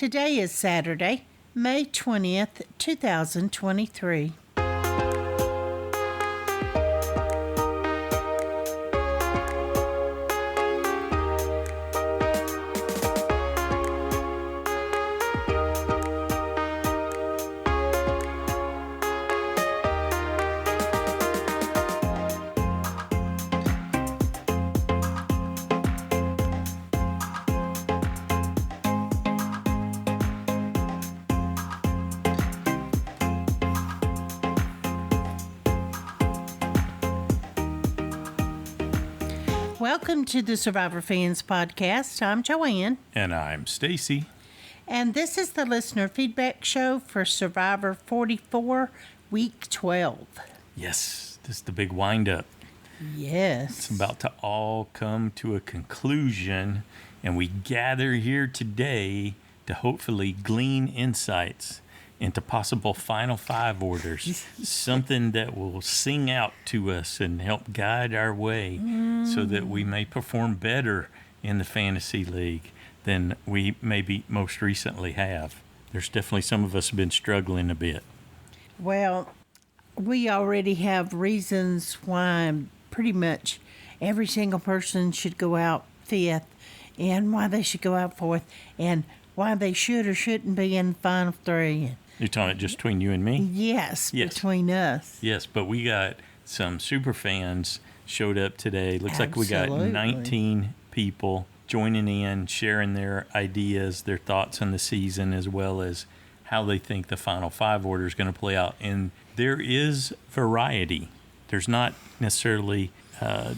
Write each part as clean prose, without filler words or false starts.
Today is Saturday, May 20th, 2023. Welcome to the Survivor Fans Podcast. I'm Joanne. And I'm Stacy. And this is the listener feedback show for Survivor 44, Week 12. Yes, this is the big wind-up. Yes. It's about to all come to a conclusion, and we gather here today to hopefully glean insights into possible Final Five orders, something that will sing out to us and help guide our way so that we may perform better in the Fantasy League than we maybe most recently have. There's definitely some of us have been struggling a bit. Well, we already have reasons why pretty much every single person should go out fifth and why they should go out fourth and why they should or shouldn't be in the final three. You're talking about just between you and me? Yes, between us. Yes, but we got some super fans showed up today. Looks like we got 19 people joining in, sharing their ideas, their thoughts on the season, as well as how they think the Final Five order is going to play out. And there is variety. There's not necessarily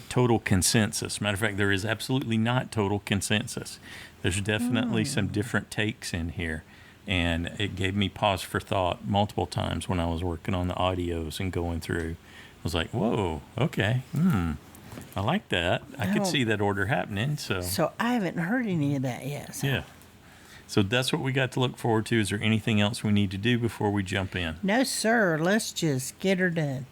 total consensus. Matter of fact, there is absolutely not total consensus. There's definitely some different takes in here. And it gave me pause for thought multiple times when I was working on the audios and going through. I was like, whoa, okay, I like that. I could see that order happening. So I haven't heard any of that yet. So. Yeah. So that's what we got to look forward to. Is there anything else we need to do before we jump in? No, sir. Let's just get her done.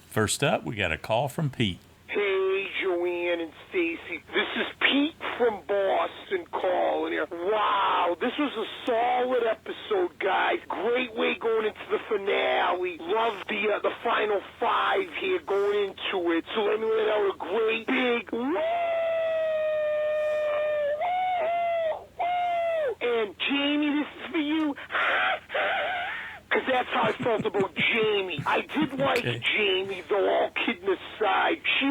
First up, we got a call from Pete. Hey, Joanne and Stacy. This is Pete from Boston calling here. Wow, this was a solid episode, guys. Great way going into the finale. Love the final five here going into it. So let me let out a great big woo! And Jamie, this is for you. Because that's how I felt about Jamie. I did like Jamie, though, all kidding aside. She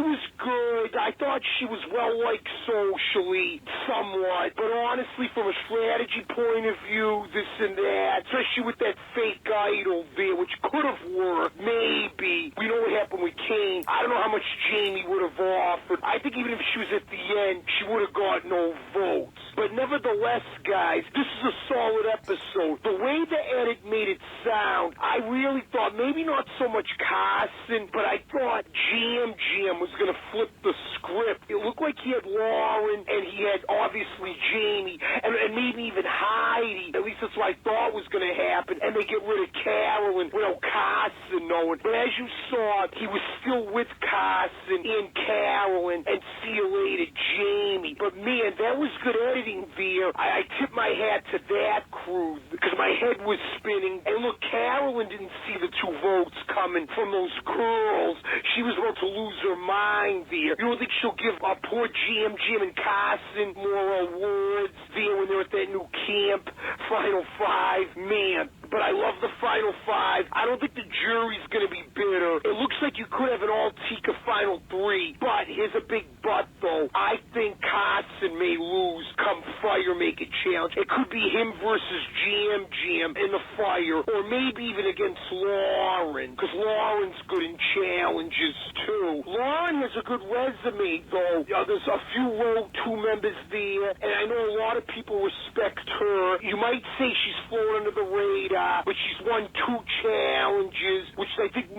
was good. I thought she was well-liked socially, somewhat. But honestly, from a strategy point of view, this and that, especially with that fake idol there, which could have worked, maybe. We know what happened with Kane. I don't know how much Jamie would have offered. I think even if she was at the end, she would have got no votes. But nevertheless, guys, this is a solid episode. The way the edit made it sound, I really thought maybe not so much Carson, but I thought Jam was going to flip the script. It looked like he had Lauren, and he had obviously Jamie, and maybe even Heidi. At least that's what I thought was going to happen. And they get rid of Carolyn without Carson knowing. But as you saw, he was still with Carson and Carolyn, and see you later, Jamie. But man, that was good editing there. I tip my hat to that crew, because my head was spinning. And look, Carolyn didn't see the two votes coming from those girls. She was about to lose her mind there. You don't think she'll give poor Jim and Carson more awards there when they're at that new camp, Final Five? Man. But I love the Final Five. I don't think the jury's going to be bitter. It looks like you could have an all-Tika Final Three. But here's a big but, though. I think Carson may lose come Fire Make It Challenge. It could be him versus Jam in the Fire, or maybe even against Lauren, because Lauren's good in challenges, too. Lauren has a good resume, though. There's a few low two members there, and I know a lot of people respect her. You might say she's flown under the radar, but she's won 2 challenges, which I think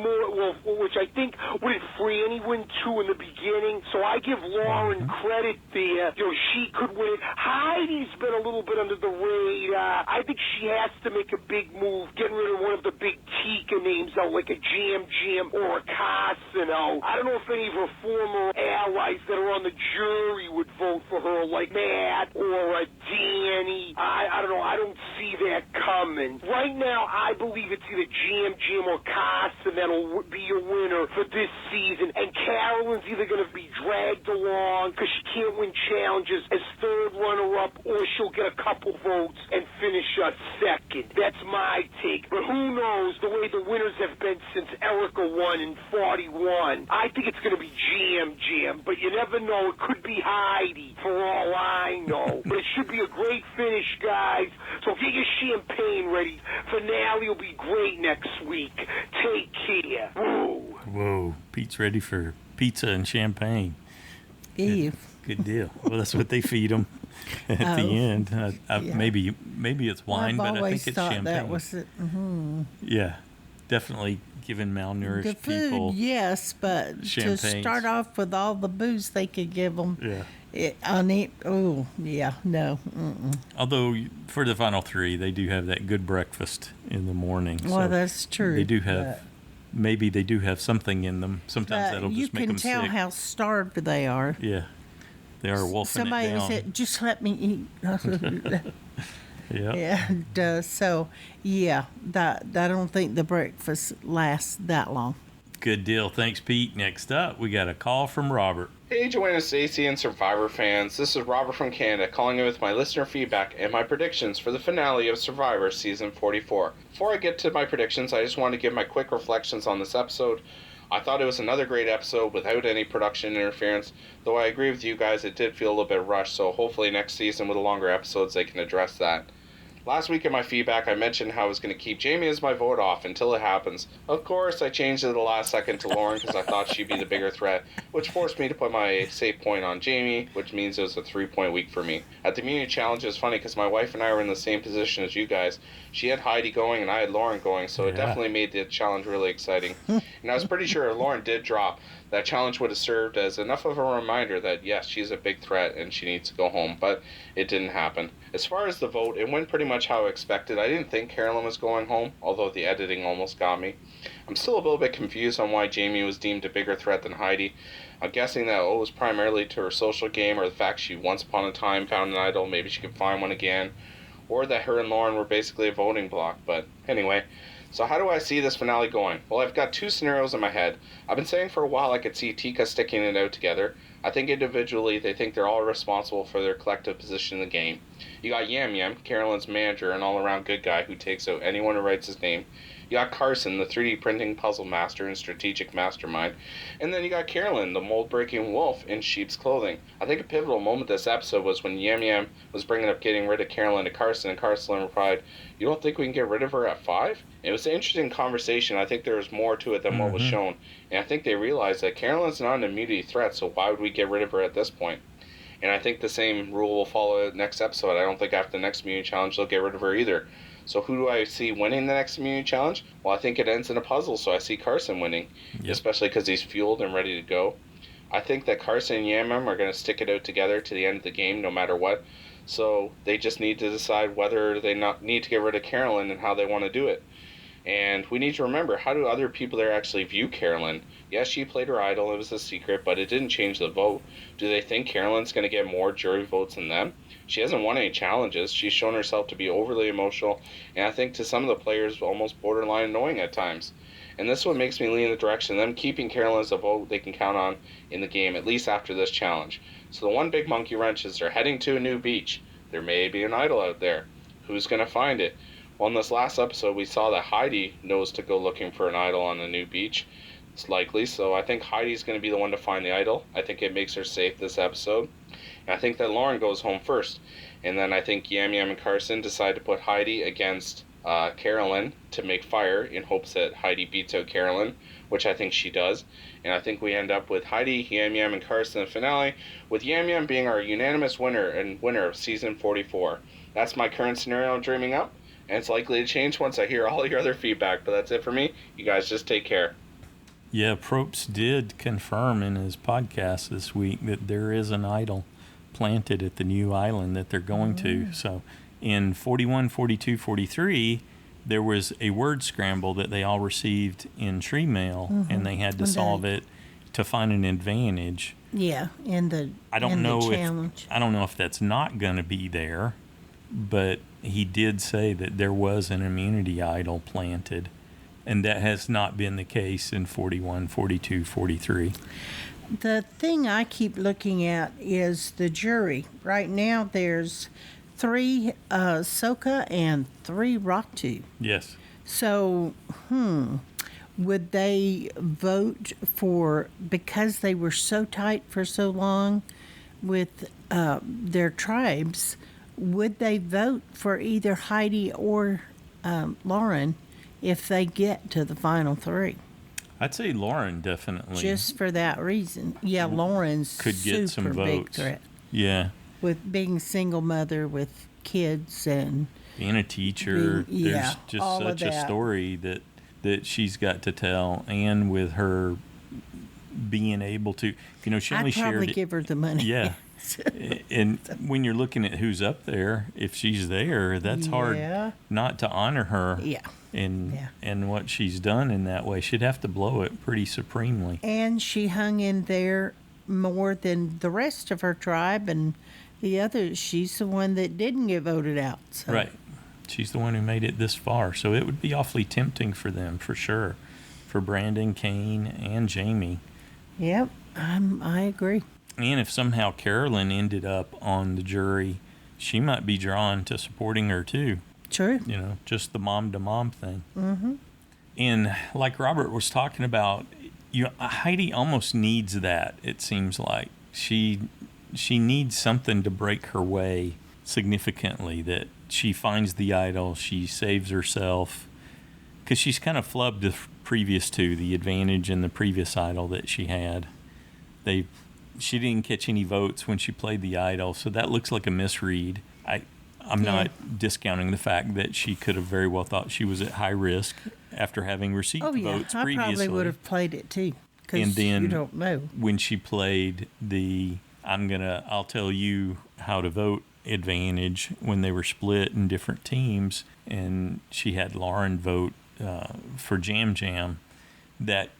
wouldn't Franny win 2 in the beginning. So I give Lauren credit there. You know, she could win. Heidi's been a little bit under the radar. I think she has to make a big move, getting rid of one of the big Tika names out, like a Jam or a Carson out. I don't know if any of her former allies that are on the jury would vote for her, like Matt or Danny. I don't know. I don't see that coming. Right now, I believe it's either Jim or Carson that'll be a winner for this season, and Carolyn's either going to be dragged along because she can't win challenges as third runner-up, or she'll get a couple votes and finish second. That's my take. But who knows, the way the winners have been since Erica won in 41. I think it's going to be Jim, but you never know. It could be Heidi, for all I know. But it should be a great finish, guys. So get your champagne ready. Finale will be great next week. Take care. Woo. Whoa. Pete's ready for pizza and champagne. Ew. Good deal. Well, that's what they feed them at the end. Yeah. Maybe it's wine, but I think it's champagne. That was it. Mm-hmm. Yeah, definitely giving malnourished The food, people. yes, but to start off with all the booze they could give them. Yeah. No. Mm-mm. Although for the final three, they do have that good breakfast in the morning. Well, so that's true. They do have. Maybe they do have something in them. Sometimes that'll just make them sick. You can tell how starved they are. Yeah. They are wolfing Somebody it down. said, just let me eat. Yeah. Yeah. So, yeah, I don't think the breakfast lasts that long. Good deal. Thanks, Pete. Next up, we got a call from Robert. Hey, Joanna, Stacy, and Survivor fans. This is Robert from Canada calling in with my listener feedback and my predictions for the finale of Survivor Season 44. Before I get to my predictions, I just want to give my quick reflections on this episode. I thought it was another great episode without any production interference, though I agree with you guys, it did feel a little bit rushed, so hopefully next season with the longer episodes they can address that. Last week in my feedback, I mentioned how I was going to keep Jamie as my vote off until it happens. Of course, I changed it at the last second to Lauren because I thought she'd be the bigger threat, which forced me to put my save point on Jamie, which means it was a 3-point week for me. At the Immunity Challenge, it was funny because my wife and I were in the same position as you guys. She had Heidi going and I had Lauren going, so it definitely made the challenge really exciting. And I was pretty sure if Lauren did drop, that challenge would have served as enough of a reminder that, yes, she's a big threat and she needs to go home, but it didn't happen. As far as the vote, it went pretty much how I expected. I didn't think Carolyn was going home, although the editing almost got me. I'm still a little bit confused on why Jamie was deemed a bigger threat than Heidi. I'm guessing that it was primarily to her social game, or the fact she once upon a time found an idol, maybe she could find one again, or that her and Lauren were basically a voting block. But anyway, so how do I see this finale going? Well, I've got two scenarios in my head. I've been saying for a while I could see Tika sticking it out together. I think individually they think they're all responsible for their collective position in the game. You got Yam Yam, Carolyn's manager, an all-around good guy who takes out anyone who writes his name. You got Carson, the 3D printing puzzle master and strategic mastermind. And then you got Carolyn, the mold-breaking wolf in sheep's clothing. I think a pivotal moment this episode was when Yam Yam was bringing up getting rid of Carolyn to Carson, and Carson replied, "You don't think we can get rid of her at 5?" It was an interesting conversation. I think there was more to it than what was shown. And I think they realized that Carolyn's not an immunity threat, so why would we get rid of her at this point? And I think the same rule will follow next episode. I don't think after the next immunity challenge they'll get rid of her either. So who do I see winning the next immunity challenge? Well, I think it ends in a puzzle, so I see Carson winning, especially because he's fueled and ready to go. I think that Carson and Yam Yam are going to stick it out together to the end of the game no matter what. So they just need to decide whether they not need to get rid of Carolyn and how they want to do it. And we need to remember, how do other people there actually view Carolyn? Yes, she played her idol, it was a secret, but it didn't change the vote. Do they think Carolyn's going to get more jury votes than them? She hasn't won any challenges. She's shown herself to be overly emotional, and I think to some of the players almost borderline annoying at times. And this is what makes me lean in the direction of them keeping Carolyn as a vote they can count on in the game, at least after this challenge. So the one big monkey wrench is they're heading to a new beach. There may be an idol out there. Who's going to find it? Well, in this last episode, we saw that Heidi knows to go looking for an idol on the new beach. It's likely, so I think Heidi's going to be the one to find the idol. I think it makes her safe this episode. And I think that Lauren goes home first. And then I think Yam Yam and Carson decide to put Heidi against Carolyn to make fire in hopes that Heidi beats out Carolyn, which I think she does. And I think we end up with Heidi, Yam Yam, and Carson in the finale, with Yam Yam being our unanimous winner of Season 44. That's my current scenario I'm dreaming up. And it's likely to change once I hear all your other feedback. But that's it for me. You guys just take care. Yeah, Probst did confirm in his podcast this week that there is an idol planted at the new island that they're going to. So in 41, 42, 43, there was a word scramble that they all received in tree mail, and they had to solve it to find an advantage. Yeah, in the challenge. I don't know if that's not going to be there, but he did say that there was an immunity idol planted, and that has not been the case in 41, 42, 43. The thing I keep looking at is the jury. Right now, there's 3 Soca and 3 Rock 2. Yes. So, would they vote for, because they were so tight for so long with their tribes, would they vote for either Heidi or Lauren if they get to the final 3? I'd say Lauren definitely. Just for that reason. Yeah, Lauren's could get some super big votes. threat. Yeah. With being single mother with kids and being a teacher, there's just all such of a that. story that she's got to tell, and with her being able to, she only I'd probably shared give her the money. Yeah. And when you're looking at who's up there, if she's there, that's hard not to honor her. Yeah. And what she's done in that way. She'd have to blow it pretty supremely. And she hung in there more than the rest of her tribe, and the others, she's the one that didn't get voted out. So. Right. She's the one who made it this far. So it would be awfully tempting for them, for sure. For Brandon, Kane, and Jamie. Yep, I agree. And if somehow Carolyn ended up on the jury, she might be drawn to supporting her too. True. Just the mom-to-mom thing. Mm-hmm. And like Robert was talking about, Heidi almost needs that, it seems like. She needs something to break her way significantly, that she finds the idol, she saves herself. Because she's kind of flubbed the previous 2, the advantage and the previous idol that she had. She didn't catch any votes when she played the idol, so that looks like a misread. I'm not discounting the fact that she could have very well thought she was at high risk after having received votes previously. I probably would have played it too, because you don't know. When she played the I'll tell you how to vote advantage, when they were split in different teams, and she had Lauren vote for Jam Jam, that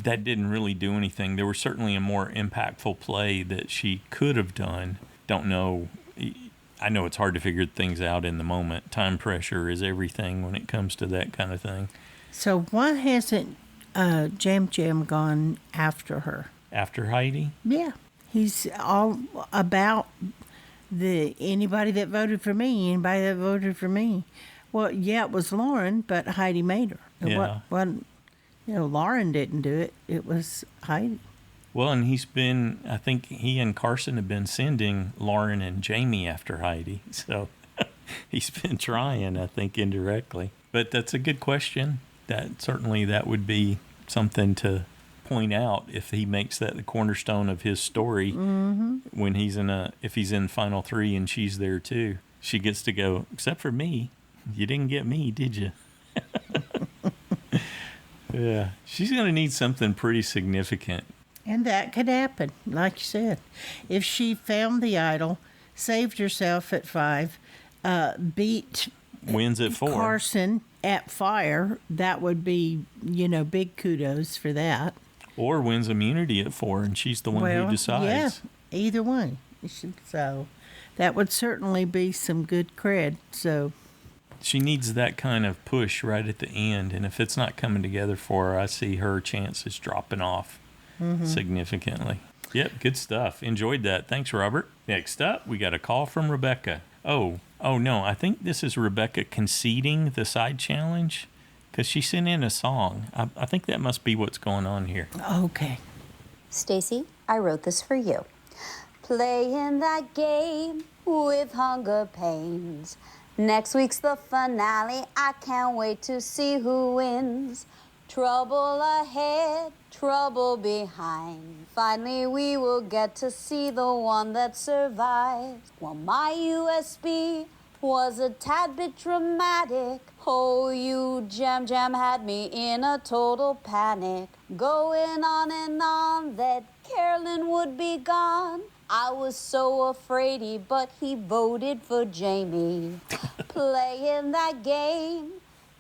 didn't really do anything. There was certainly a more impactful play that she could have done. Don't know. I know it's hard to figure things out in the moment. Time pressure is everything when it comes to that kind of thing. So why hasn't Jam Jam gone after her? After Heidi? Yeah. He's all about anybody that voted for me. Well, yeah, it was Lauren, but Heidi made her. Yeah. Lauren didn't do it. It was Heidi. Well, and I think he and Carson have been sending Lauren and Jamie after Heidi. So he's been trying, I think, indirectly. But that's a good question. That would be something to point out if he makes that the cornerstone of his story. Mm-hmm. When if he's in Final 3 and she's there too. She gets to go, except for me. You didn't get me, did you? Yeah. She's going to need something pretty significant. And that could happen, like you said. If she found the idol, saved herself at 5, beat wins at 4. Carson at fire, that would be, big kudos for that. Or wins immunity at 4, and she's the one who decides. Yeah, either one. So that would certainly be some good cred. So she needs that kind of push right at the end, and if it's not coming together for her, I see her chances dropping off significantly. Yep, good stuff. Enjoyed that. Thanks, Robert. Next up, we got a call from Rebecca. Oh no, I think this is Rebecca conceding the side challenge, because she sent in a song. I think that must be what's going on here. Okay. Stacy, I wrote this for you. Playing that game with hunger pains. Next week's the finale. I can't wait to see who wins. Trouble ahead, trouble behind. Finally, we will get to see the one that survives. Well, my USB was a tad bit dramatic. Oh, you Jam Jam had me in a total panic. Going on and on that Carolyn would be gone. I was so afraidy, but he voted for Jamie. Playing that game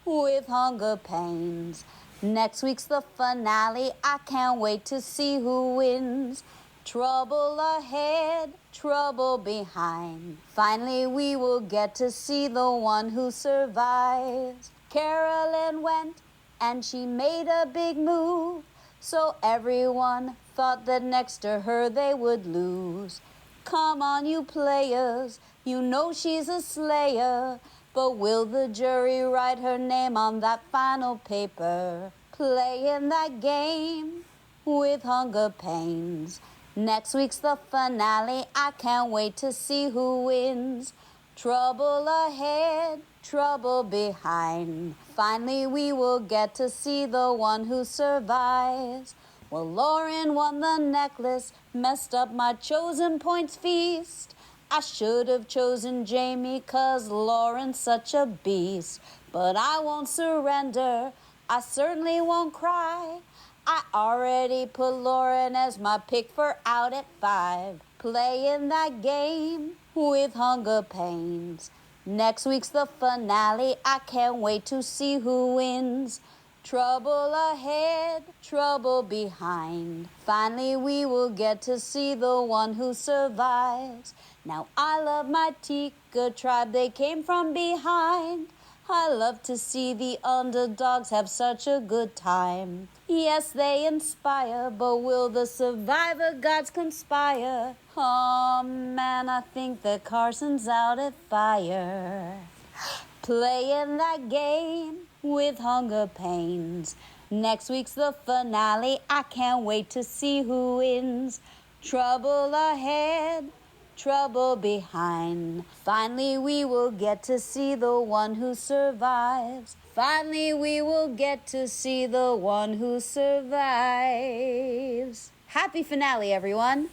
with hunger pains. Next week's the finale, I can't wait to see who wins. Trouble ahead, trouble behind. Finally we will get to see the one who survives. Carolyn went and she made a big move, so everyone thought that next to her they would lose. Come on, you players, you know she's a slayer, but will the jury write her name on that final paper? Playing that game with hunger pains. Next week's the finale, I can't wait to see who wins. Trouble ahead, trouble behind. Finally we will get to see the one who survives. Well, Lauren won the necklace, messed up my chosen points feast. I should have chosen Jamie 'cause Lauren's such a beast. But I won't surrender, I certainly won't cry. I already put Lauren as my pick for out at 5. Playing that game with hunger pains. Next week's the finale, I can't wait to see who wins. Trouble ahead, trouble behind. Finally we will get to see the one who survives. Now I love my Tika tribe, they came from behind. I love to see the underdogs have such a good time. Yes, they inspire, but will the survivor gods conspire? Oh man, I think that Carson's out at fire. Playing that game with hunger pains. Next week's the finale, I can't wait to see who wins. Trouble ahead, trouble behind. Finally we will get to see the one who survives. Finally we will get to see the one who survives. Happy finale, everyone.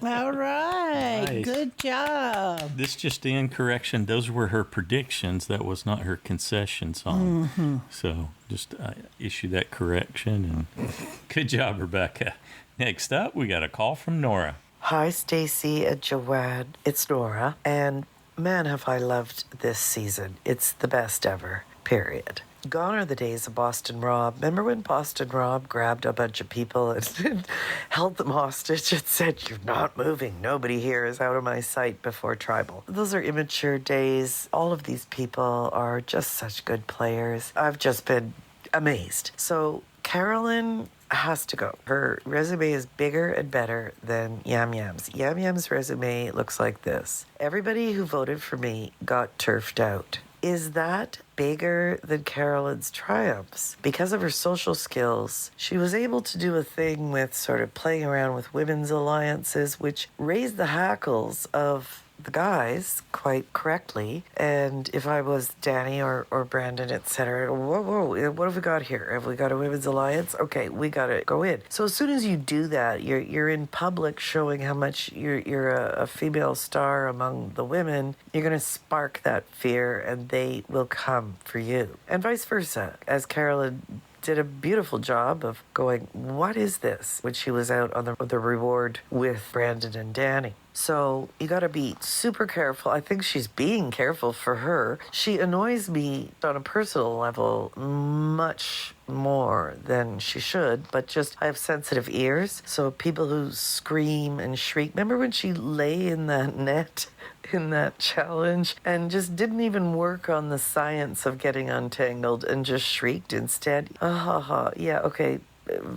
All right. Nice. Good job. This just in correction. Those were her predictions. That was not her concession song. Mm-hmm. So just issue that correction. And good job, Rebecca. Next up, we got a call from Nora. Hi, Stacy and Joanne. It's Nora. And man, have I loved this season. It's the best ever, period. Gone are the days of Boston Rob. Remember when Boston Rob grabbed a bunch of people and held them hostage and said, "You're not moving. Nobody here is out of my sight," before Tribal? Those are immature days. All of these people are just such good players. I've just been amazed. So Carolyn has to go. Her resume is bigger and better than Yam Yam's. Yam Yam's resume looks like this. Everybody who voted for me got turfed out. Is that bigger than Carolyn's triumphs? Because of her social skills, she was able to do a thing with sort of playing around with women's alliances, which raised the hackles of the guys quite correctly. And if I was Danny or Brandon, etc., whoa, what have we got here? Have we got a women's alliance? Okay, we got to go in. So as soon as you do that, you're in public showing how much you're a female star among the women. You're going to spark that fear and they will come for you. And vice versa. As Carolyn did a beautiful job of going, what is this? When she was out on the reward with Brandon and Danny. So you got to be super careful. I think she's being careful for her. She annoys me on a personal level much more than she should, but just I have sensitive ears. So people who scream and shriek. Remember when she lay in that net in that challenge and just didn't even work on the science of getting untangled and just shrieked instead? Yeah, okay.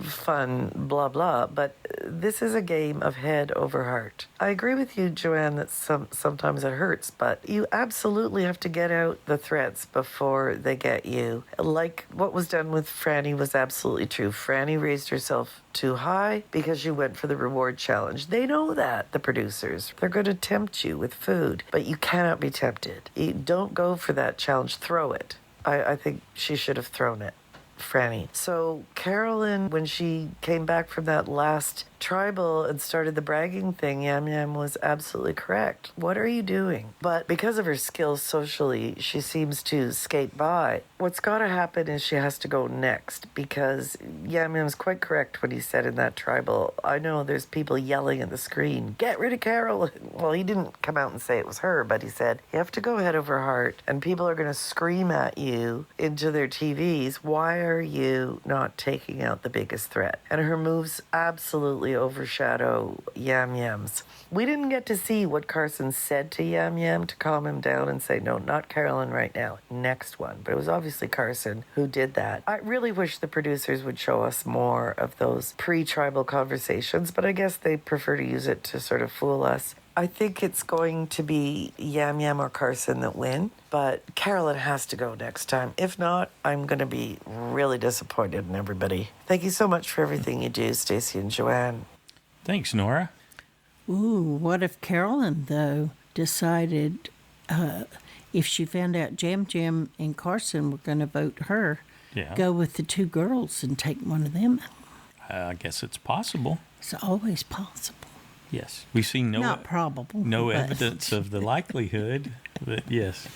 Fun, blah, blah, but this is a game of head over heart. I agree with you, Joanne, that sometimes it hurts, but you absolutely have to get out the threats before they get you. Like what was done with Franny was absolutely true. Franny raised herself too high because she went for the reward challenge. They know that, the producers. They're going to tempt you with food, but you cannot be tempted. You don't go for that challenge, throw it. I think she should have thrown it. Franny. So Carolyn, when she came back from that last tribal and started the bragging thing, Yam Yam was absolutely correct. What are you doing? But because of her skills socially, she seems to skate by. What's got to happen is she has to go next, because Yam Yam's quite correct when he said in that tribal, I know there's people yelling at the screen, get rid of Carolyn. Well, he didn't come out and say it was her, but he said, you have to go head over heart, and people are going to scream at you into their TVs. Why are you not taking out the biggest threat? And her moves absolutely overshadow Yam Yam's. We didn't get to see what Carson said to Yam Yam to calm him down and say, no, not Carolyn right now, next one. But it was obviously Carson who did that. I really wish the producers would show us more of those pre-tribal conversations, but I guess they prefer to use it to sort of fool us. I think it's going to be Yam Yam or Carson that win, but Carolyn has to go next time. If not, I'm going to be really disappointed in everybody. Thank you so much for everything you do, Stacey and Joanne. Thanks, Nora. Ooh, what if Carolyn, though, decided if she found out Jam Jam and Carson were going to vote her, go with the two girls and take one of them? I guess it's possible. It's always possible. Yes. We see not probable. No evidence of the likelihood, but yes.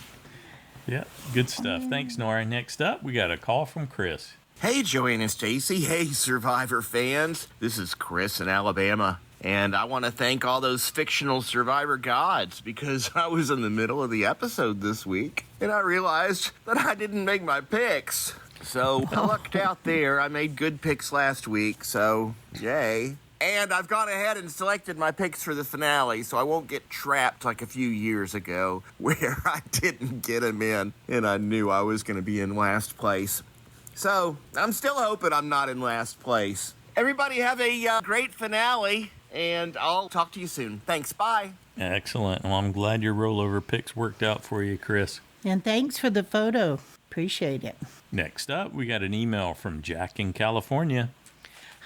Yeah, good stuff. Thanks, Nora. Next up, we got a call from Chris. Hey, Joanne and Stacey. Hey, Survivor fans. This is Chris in Alabama. And I want to thank all those fictional Survivor gods because I was in the middle of the episode this week and I realized that I didn't make my picks. So I lucked out there. I made good picks last week, so yay. And I've gone ahead and selected my picks for the finale, so I won't get trapped like a few years ago where I didn't get them in and I knew I was going to be in last place. So I'm still hoping I'm not in last place. Everybody have a great finale. And I'll talk to you soon. Thanks. Bye. Excellent. Well, I'm glad your rollover picks worked out for you, Chris. And thanks for the photo. Appreciate it. Next up, we got an email from Jack in California.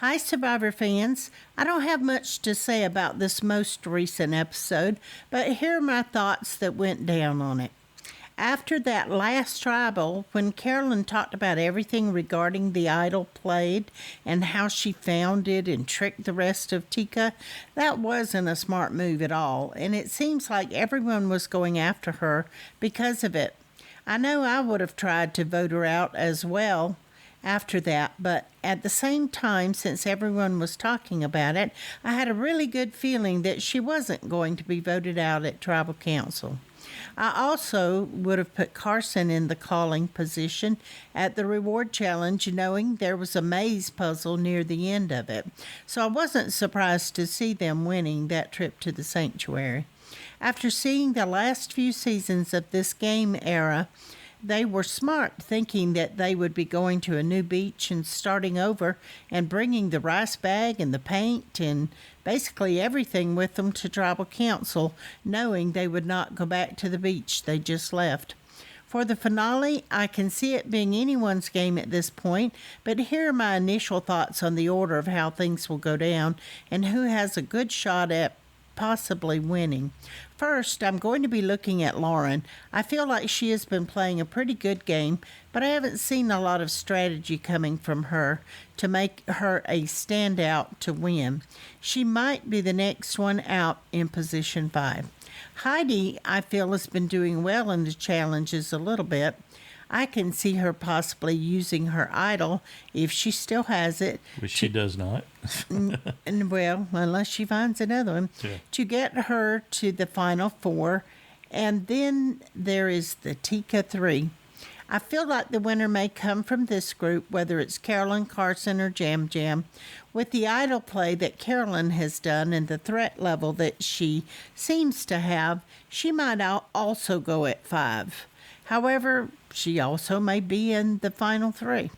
Hi, Survivor fans. I don't have much to say about this most recent episode, but here are my thoughts that went down on it. After that last tribal, when Carolyn talked about everything regarding the idol played and how she found it and tricked the rest of Tika, that wasn't a smart move at all, and it seems like everyone was going after her because of it. I know I would have tried to vote her out as well after that, but at the same time, since everyone was talking about it, I had a really good feeling that she wasn't going to be voted out at Tribal Council. I also would have put Carson in the calling position at the reward challenge, knowing there was a maze puzzle near the end of it. So I wasn't surprised to see them winning that trip to the sanctuary. After seeing the last few seasons of this game era, they were smart, thinking that they would be going to a new beach and starting over and bringing the rice bag and the paint and basically everything with them to Tribal Council, knowing they would not go back to the beach they just left. For the finale, I can see it being anyone's game at this point, but here are my initial thoughts on the order of how things will go down and who has a good shot at possibly winning. First, I'm going to be looking at Lauren. I feel like she has been playing a pretty good game, but I haven't seen a lot of strategy coming from her to make her a standout to win. She might be the next one out in position 5. Heidi, I feel, has been doing well in the challenges a little bit. I can see her possibly using her idol, if she still has it. Which she does not. And well, unless she finds another one, to get her to the final 4. And then there is the Tika 3. I feel like the winner may come from this group, whether it's Carolyn, Carson, or Jam Jam. With the idol play that Carolyn has done and the threat level that she seems to have, she might also go at 5. However, she also may be in the final 3.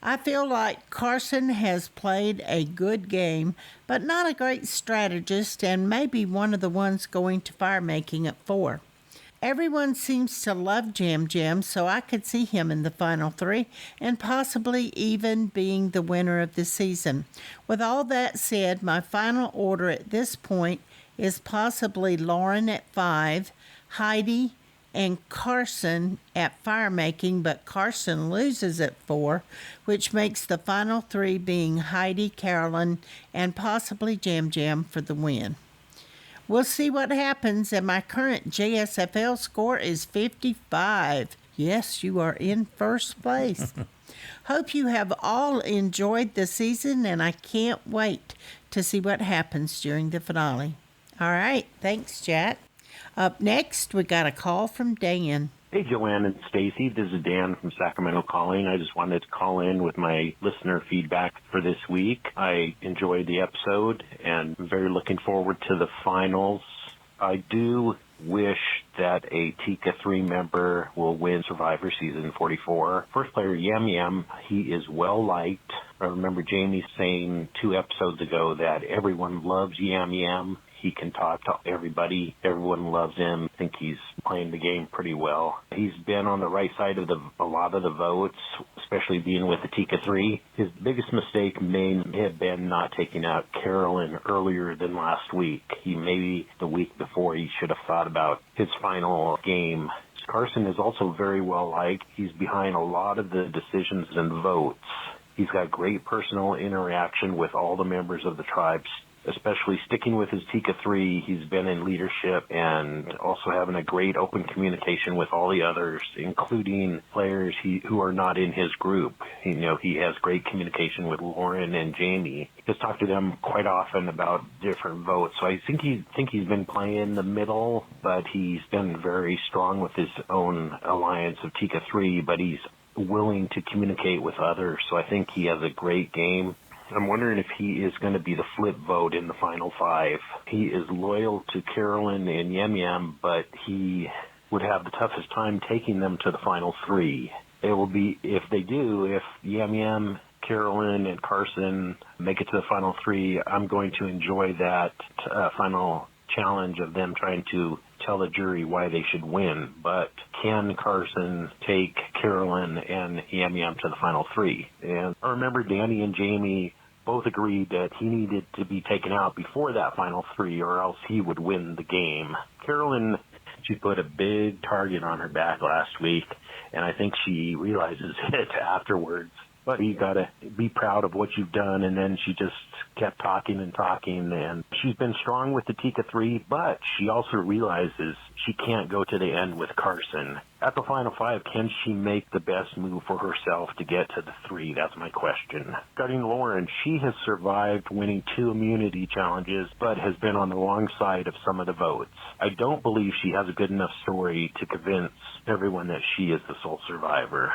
I feel like Carson has played a good game, but not a great strategist, and maybe one of the ones going to fire making at 4. Everyone seems to love Jam Jam, so I could see him in the final 3 and possibly even being the winner of the season. With all that said, my final order at this point is possibly Lauren at 5, Heidi and Carson at fire making, but Carson loses at 4, which makes the final 3 being Heidi, Carolyn, and possibly Jam Jam for the win. We'll see what happens, and my current JSFL score is 55. Yes, you are in first place. Hope you have all enjoyed the season, and I can't wait to see what happens during the finale. All right, thanks, Jack. Up next, we got a call from Dan. Hey, Joanne and Stacy. This is Dan from Sacramento calling. I just wanted to call in with my listener feedback for this week. I enjoyed the episode and I'm very looking forward to the finals. I do wish that a Tika 3 member will win Survivor Season 44. First player, Yam Yam, he is well liked. I remember Jamie saying 2 episodes ago that everyone loves Yam Yam. He can talk to everybody. Everyone loves him. I think he's playing the game pretty well. He's been on the right side of a lot of the votes, especially being with the Tika 3. His biggest mistake may have been not taking out Carolyn earlier than last week. Maybe the week before he should have thought about his final game. Carson is also very well liked. He's behind a lot of the decisions and votes. He's got great personal interaction with all the members of the tribes, especially sticking with his Tika 3. He's been in leadership and also having a great open communication with all the others, including players who are not in his group. He has great communication with Lauren and Jamie. He's talked to them quite often about different votes. So I think he's been playing the middle, but he's been very strong with his own alliance of Tika 3, but he's willing to communicate with others. So I think he has a great game. I'm wondering if he is going to be the flip vote in the final 5. He is loyal to Carolyn and Yam Yam, but he would have the toughest time taking them to the final 3. It will be, if Yam Yam, Carolyn, and Carson make it to the final 3, I'm going to enjoy that final challenge of them trying to tell the jury why they should win. But can Carson take Carolyn and Yam Yam to the final 3? And I remember Danny and Jamie both agreed that he needed to be taken out before that final 3 or else he would win the game. Carolyn, she put a big target on her back last week, and I think she realizes it afterwards. But you got to be proud of what you've done. And then she just kept talking and talking. And she's been strong with the Tika 3, but she also realizes she can't go to the end with Carson. At the final 5, can she make the best move for herself to get to the 3? That's my question. Regarding Lauren, she has survived winning 2 immunity challenges, but has been on the wrong side of some of the votes. I don't believe she has a good enough story to convince everyone that she is the sole survivor.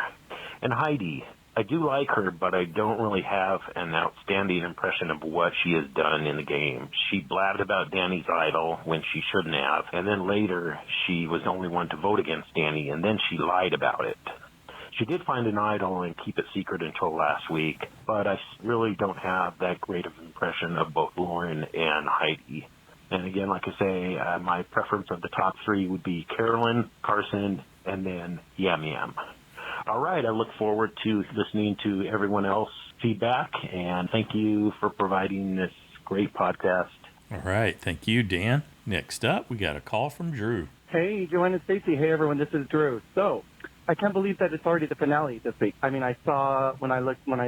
And Heidi, I do like her, but I don't really have an outstanding impression of what she has done in the game. She blabbed about Danny's idol when she shouldn't have, and then later she was the only one to vote against Danny, and then she lied about it. She did find an idol and keep it secret until last week, but I really don't have that great of an impression of both Lauren and Heidi. And again, like I say, my preference of the top 3 would be Carolyn, Carson, and then Yam Yam. All right, I look forward to listening to everyone else's feedback, and thank you for providing this great podcast. All right, thank you, Dan. Next up, we got a call from Drew. Hey, Joanne and Stacy. Hey, everyone, this is Drew. So, I can't believe that it's already the finale this week. I mean, I saw when I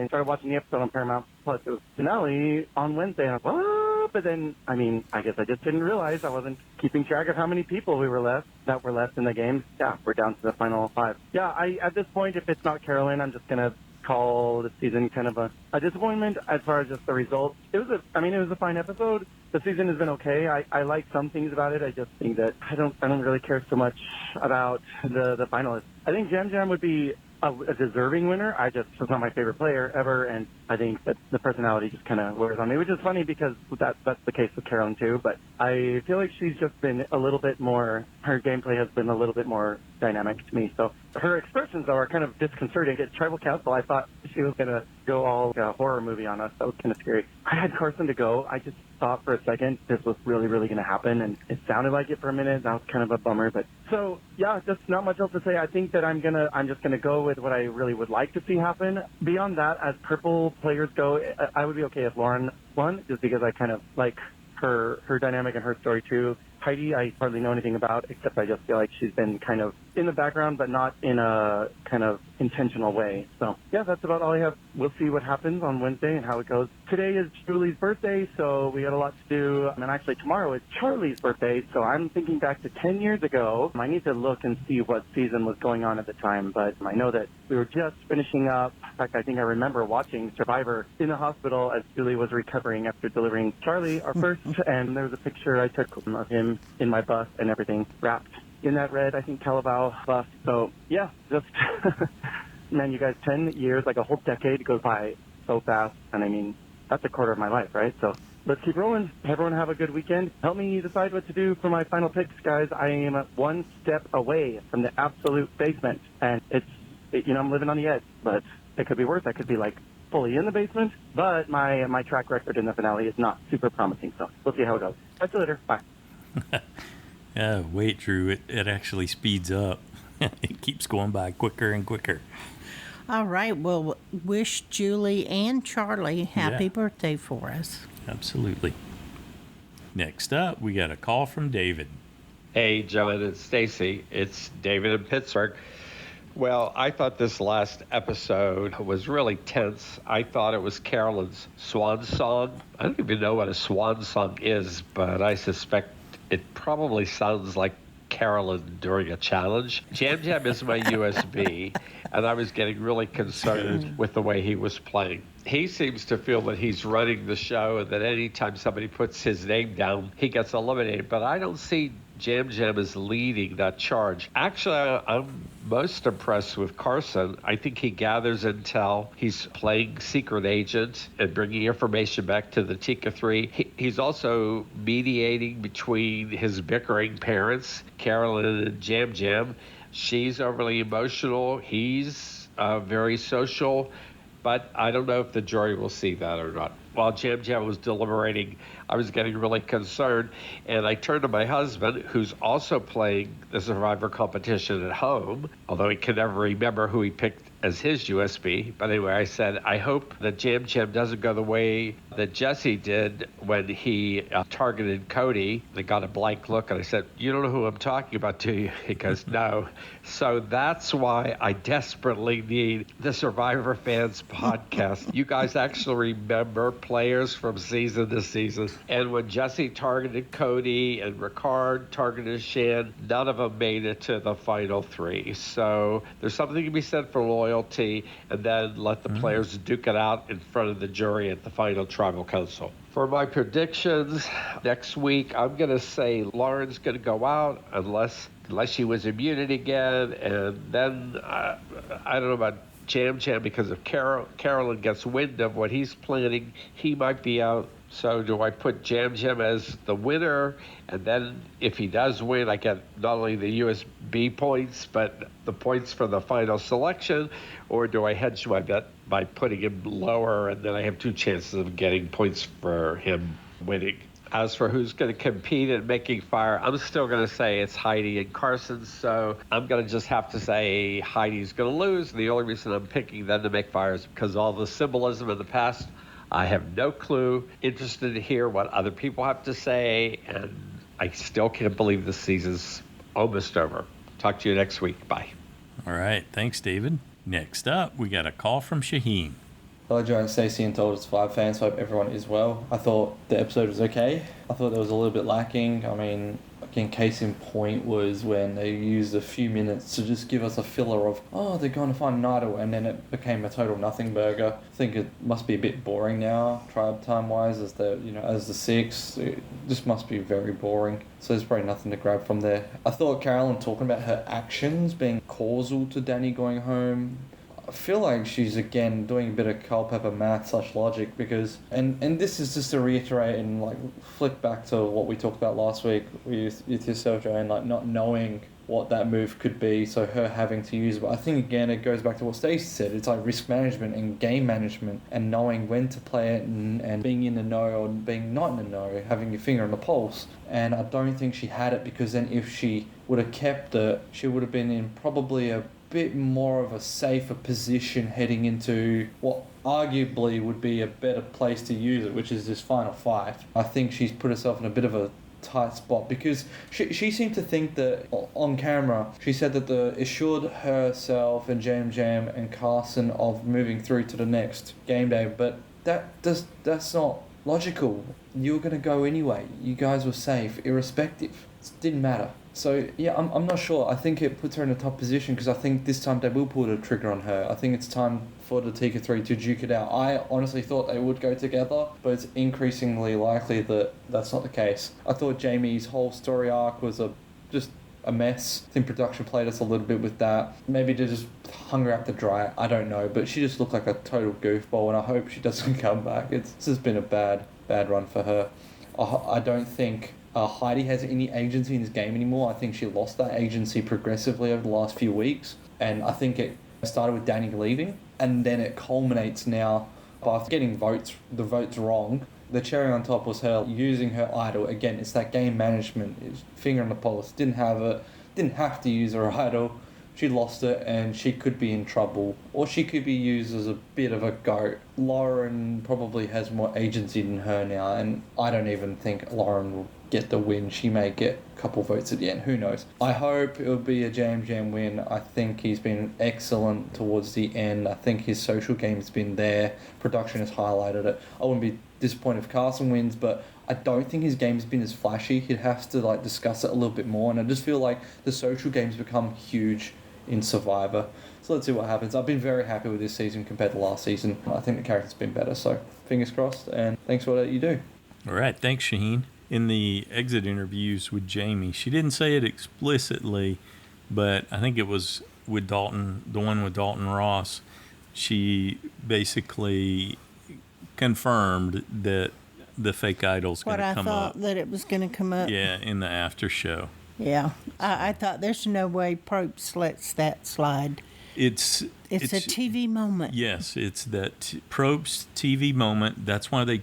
started watching the episode on Paramount Plus, it was finale on Wednesday, and I was like, what? But then, I guess I just didn't realize I wasn't keeping track of how many people were left in the game. Yeah, we're down to the final 5. Yeah, at this point, if it's not Carolyn, I'm just gonna call the season kind of a disappointment as far as just the results. It was a fine episode. The season has been okay. I like some things about it. I just think that I don't really care so much about the finalists. I think Jam Jam would be a deserving winner. She's not my favorite player ever, and I think that the personality just kind of wears on me, which is funny because that's the case with Carolyn too. But I feel like she's just been a little bit more, her gameplay has been a little bit more dynamic to me. So her expressions, though, are kind of disconcerting. At Tribal Council, I thought she was going to go all like a horror movie on us. That was kind of scary. I had Carson to go. I just thought for a second this was really, really going to happen, and it sounded like it for a minute. That was kind of a bummer. But so, yeah, just not much else to say. I think that I'm just going to go with what I really would like to see happen. Beyond that, as purple players go, I would be okay if Lauren won, just because I kind of like her dynamic and her story too. Heidi, I hardly know anything about, except I just feel like she's been kind of in the background, but not in a kind of intentional way. So, yeah, that's about all I have. We'll see what happens on Wednesday and how it goes. Today is Julie's birthday, so we got a lot to do. And actually, tomorrow is Charlie's birthday, so I'm thinking back to 10 years ago. I need to look and see what season was going on at the time, but I know that we were just finishing up. In fact, I think I remember watching Survivor in the hospital as Julie was recovering after delivering Charlie, our first, and there was a picture I took of him in my bus and everything wrapped in that red, I think Calaval buff. So, yeah, just, man, you guys, 10 years, like a whole decade goes by so fast. And I mean, that's a quarter of my life, right? So let's keep rolling. Everyone have a good weekend. Help me decide what to do for my final picks, guys. I am one step away from the absolute basement. And I'm living on the edge, but it could be worse. I could be like fully in the basement, but my track record in the finale is not super promising. So we'll see how it goes. Talk to you later. Bye. Wait, Drew, it actually speeds up. It keeps going by quicker and quicker. All right. Well, wish Julie and Charlie happy birthday for us. Absolutely. Next up, we got a call from David. Hey, John and Stacy. It's David in Pittsburgh. Well, I thought this last episode was really tense. I thought it was Carolyn's swan song. I don't even know what a swan song is, but I suspect it probably sounds like Carolyn during a challenge. Jam Jam is my USB, and I was getting really concerned with the way he was playing. He seems to feel that he's running the show and that anytime somebody puts his name down, he gets eliminated. But I don't see Jam Jam as leading that charge. Actually, I'm most impressed with Carson. I think he gathers intel. He's playing secret agent and bringing information back to the Tika 3. He's also mediating between his bickering parents, Carolyn and Jam Jam. She's overly emotional. He's very social. But I don't know if the jury will see that or not. While Jam Jam was deliberating, I was getting really concerned, and I turned to my husband, who's also playing the Survivor competition at home, although he can never remember who he picked as his USB. But anyway, I said, I hope that Jam Jam doesn't go the way that Jesse did when he targeted Cody. They got a blank look, and I said, you don't know who I'm talking about, do you? He goes, no. So that's why I desperately need the Survivor Fans podcast. You guys actually remember players from season to season. And when Jesse targeted Cody and Ricard targeted Shan, none of them made it to the final three. So there's something to be said for loyalty, and then let the players duke it out in front of the jury at the final tribal council. For my predictions, next week, I'm going to say Lauren's going to go out unless she was immunity again. And then I don't know about Jam Jam, because if Carolyn gets wind of what he's planning, he might be out. So do I put Jam Jam as the winner? And then if he does win, I get not only the USB points, but the points for the final selection? Or do I hedge my bet by putting him lower, and then I have two chances of getting points for him winning? As for who's going to compete in Making Fire, I'm still going to say it's Heidi and Carson, so I'm going to just have to say Heidi's going to lose. The only reason I'm picking them to make fire is because all the symbolism in the past. I have no clue. Interested to hear what other people have to say, and I still can't believe this season's almost over. Talk to you next week. Bye. All right. Thanks, David. Next up, we got a call from Shahin. Hello, Joe and Stacey and Total Survive fans. Hope everyone is well. I thought the episode was okay. I thought there was a little bit lacking. I mean, again, case in point was when they used a few minutes to just give us a filler of, oh, they're going to find an idol, and then it became a total nothing burger. I think it must be a bit boring now, tribe time-wise, as the six. It just must be very boring. So there's probably nothing to grab from there. I thought Carolyn talking about her actions being causal to Danny going home, I feel like she's again doing a bit of Culpepper math / logic, because and this is just to reiterate and like flick back to what we talked about last week with yourself, Joanne, like not knowing what that move could be, so her having to use it. But I think again it goes back to what Stacey said. It's like risk management and game management and knowing when to play it and being in the know or being not in the know, having your finger on the pulse. And I don't think she had it, because then if she would have kept it, she would have been in probably a bit more of a safer position heading into what arguably would be a better place to use it, which is this final fight. I think she's put herself in a bit of a tight spot, because she seemed to think that on camera she said that it assured herself and Jam Jam and Carson of moving through to the next game day, but that's not logical. You were going to go anyway. You guys were safe irrespective. It didn't matter. So, yeah, I'm not sure. I think it puts her in a top position, because I think this time they will pull the trigger on her. I think it's time for the Tika 3 to duke it out. I honestly thought they would go together, but it's increasingly likely that that's not the case. I thought Jamie's whole story arc was just a mess. I think production played us a little bit with that. Maybe they just hung her out to dry. I don't know, but she just looked like a total goofball, and I hope she doesn't come back. This has been a bad run for her. I don't think Heidi has any agency in this game anymore. I think she lost that agency progressively over the last few weeks, and I think it started with Danny leaving, and then it culminates now by getting the votes wrong. The cherry on top was her using her idol. Again, it's that game management, is finger on the pulse. Didn't have to use her idol. She lost it, and she could be in trouble, or she could be used as a bit of a goat. Lauren probably has more agency than her now, and I don't even think Lauren will get the win. She may get a couple votes at the end. Who knows? I hope it will be a Jam win. I think he's been excellent towards the end. I think his social game's been there. Production has highlighted it. I wouldn't be disappointed if Carson wins, but I don't think his game's been as flashy. He'd have to discuss it a little bit more, and I just feel like the social game's become huge in Survivor. So let's see what happens. I've been very happy with this season compared to last season. I think the character's been better, so fingers crossed, and thanks for what you do. All right, thanks, Shahin. In the exit interviews with Jamie, she didn't say it explicitly, but I think it was with Dalton, the one with Dalton Ross. She basically confirmed that the fake idol's going to come up. What I thought that it was going to come up. Yeah, in the after show. Yeah, I thought there's no way Probst lets that slide. It's a TV moment. Yes, it's that Probst TV moment. That's why they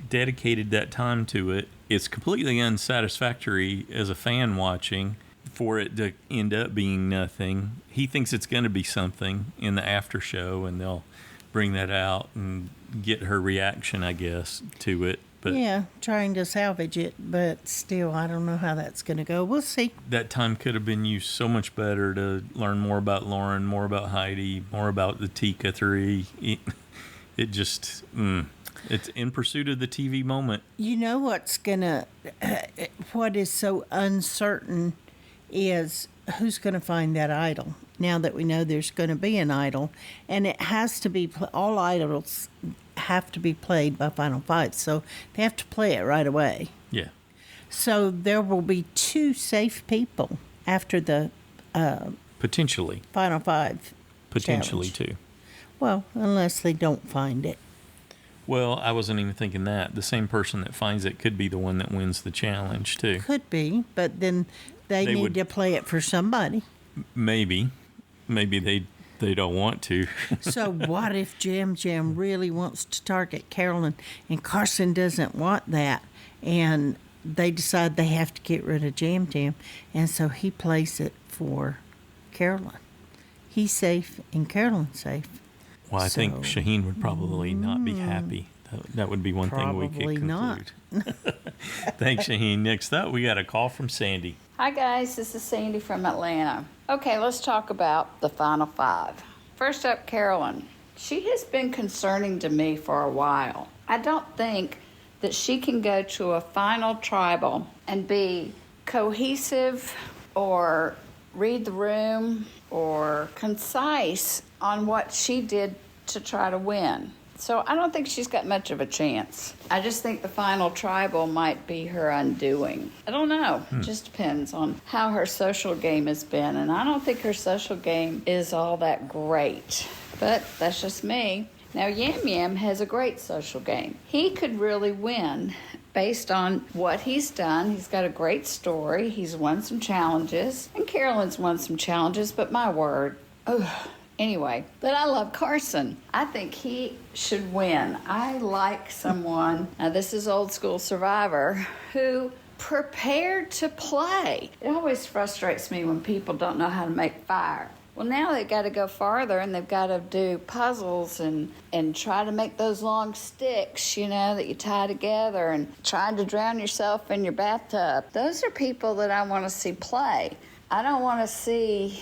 dedicated that time to it. It's completely unsatisfactory as a fan watching for it to end up being nothing. He thinks it's going to be something in the after show, and they'll bring that out and get her reaction, I guess, to it. But yeah, trying to salvage it, but still, I don't know how that's going to go. We'll see. That time could have been used so much better to learn more about Lauren, more about Heidi, more about the Tika 3. It just, it's in pursuit of the TV moment. You know what is so uncertain is who's going to find that idol. Now that we know there's going to be an idol, and it has to be, all idols have to be played by Final Five, so they have to play it right away. Yeah. So there will be 2 safe people after the potentially Final Five. Potentially challenge. 2. Well, unless they don't find it. Well, I wasn't even thinking that. The same person that finds it could be the one that wins the challenge, too. Could be, but then they need to play it for somebody. Maybe they don't want to. So what if Jam really wants to target Carolyn, and Carson doesn't want that, and they decide they have to get rid of Jam, and so he plays it for Carolyn. He's safe, and Carolyn's safe. Well, I think Shahin would probably not be happy. That would be one thing we could conclude. Not. Thanks, Shahin. Next up, we got a call from Sandy. Hi, guys. This is Sandy from Atlanta. Okay, let's talk about the Final Five. First up, Carolyn. She has been concerning to me for a while. I don't think that she can go to a final tribal and be cohesive or read the room or concise on what she did to try to win. So I don't think she's got much of a chance. I just think the final tribal might be her undoing. I don't know. It just depends on how her social game has been. And I don't think her social game is all that great. But that's just me. Now, Yam Yam has a great social game. He could really win based on what he's done. He's got a great story. He's won some challenges. And Carolyn's won some challenges, but my word. Anyway, but I love Carson. I think he should win. I like someone, now this is old school Survivor, who prepared to play. It always frustrates me when people don't know how to make fire. Well, now they've got to go farther, and they've got to do puzzles and try to make those long sticks, that you tie together, and trying to drown yourself in your bathtub. Those are people that I want to see play. I don't want to see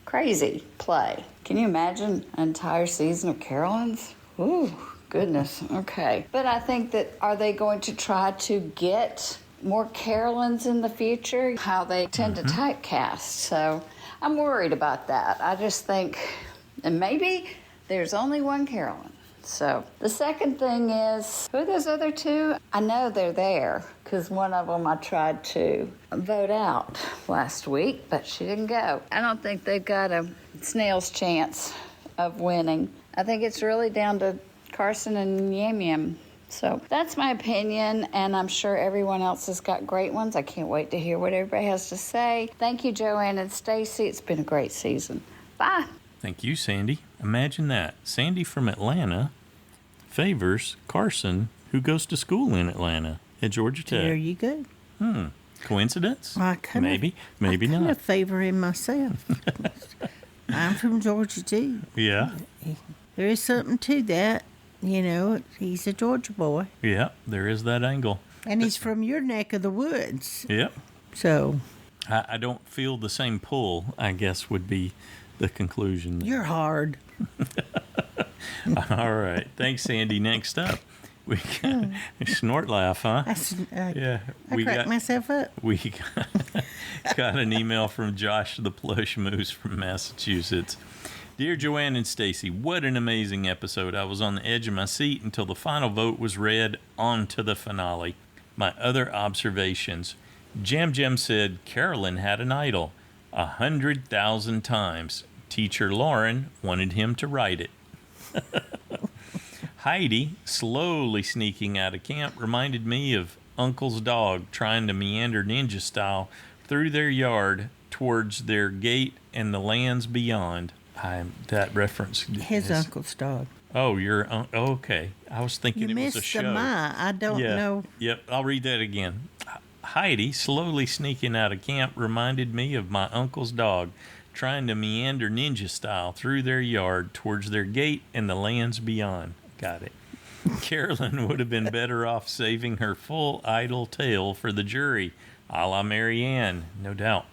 crazy play. Can you imagine an entire season of Carolyn's? Ooh, goodness. Okay. But I think that, are they going to try to get more Carolyn's in the future? How they tend to typecast. So I'm worried about that. I just think, and maybe there's only one Carolyn. So the second thing is, who are those other two? I know they're there because one of them I tried to vote out last week, but she didn't go. I don't think they've got a snail's chance of winning. I think it's really down to Carson and Yam Yam. So that's my opinion, and I'm sure everyone else has got great ones. I can't wait to hear what everybody has to say. Thank you, Joanne and Stacy. It's been a great season. Bye. Thank you, Sandy. Imagine that. Sandy from Atlanta favors Carson, who goes to school in Atlanta at Georgia Tech. There you go. Coincidence? Maybe I not. kind of favor him myself. I'm from Georgia, too. Yeah. There is something to that. You know, he's a Georgia boy. Yeah, there is that angle. And he's from your neck of the woods. Yep. So. I don't feel the same pull, I guess, would be the conclusion. You're hard. All right. Thanks, Sandy. Next up, we got snort laugh, huh? I cracked myself up. We got an email from Josh the Plush Moose from Massachusetts. Dear Joanne and Stacy, what an amazing episode. I was on the edge of my seat until the final vote was read. On to the finale. My other observations. Jam Jam said Carolyn had an idol 100,000 times. Teacher Lauren wanted him to write it. Heidi, slowly sneaking out of camp, reminded me of Uncle's dog trying to meander ninja style through their yard towards their gate and the lands beyond. That reference. His uncle's dog. Oh, okay. I was thinking you it was a show. You missed the ma. I don't know. Yep, I'll read that again. Heidi, slowly sneaking out of camp, reminded me of my uncle's dog trying to meander ninja style through their yard towards their gate and the lands beyond. Got it. Carolyn would have been better off saving her full idle tale for the jury, a la Marianne, no doubt.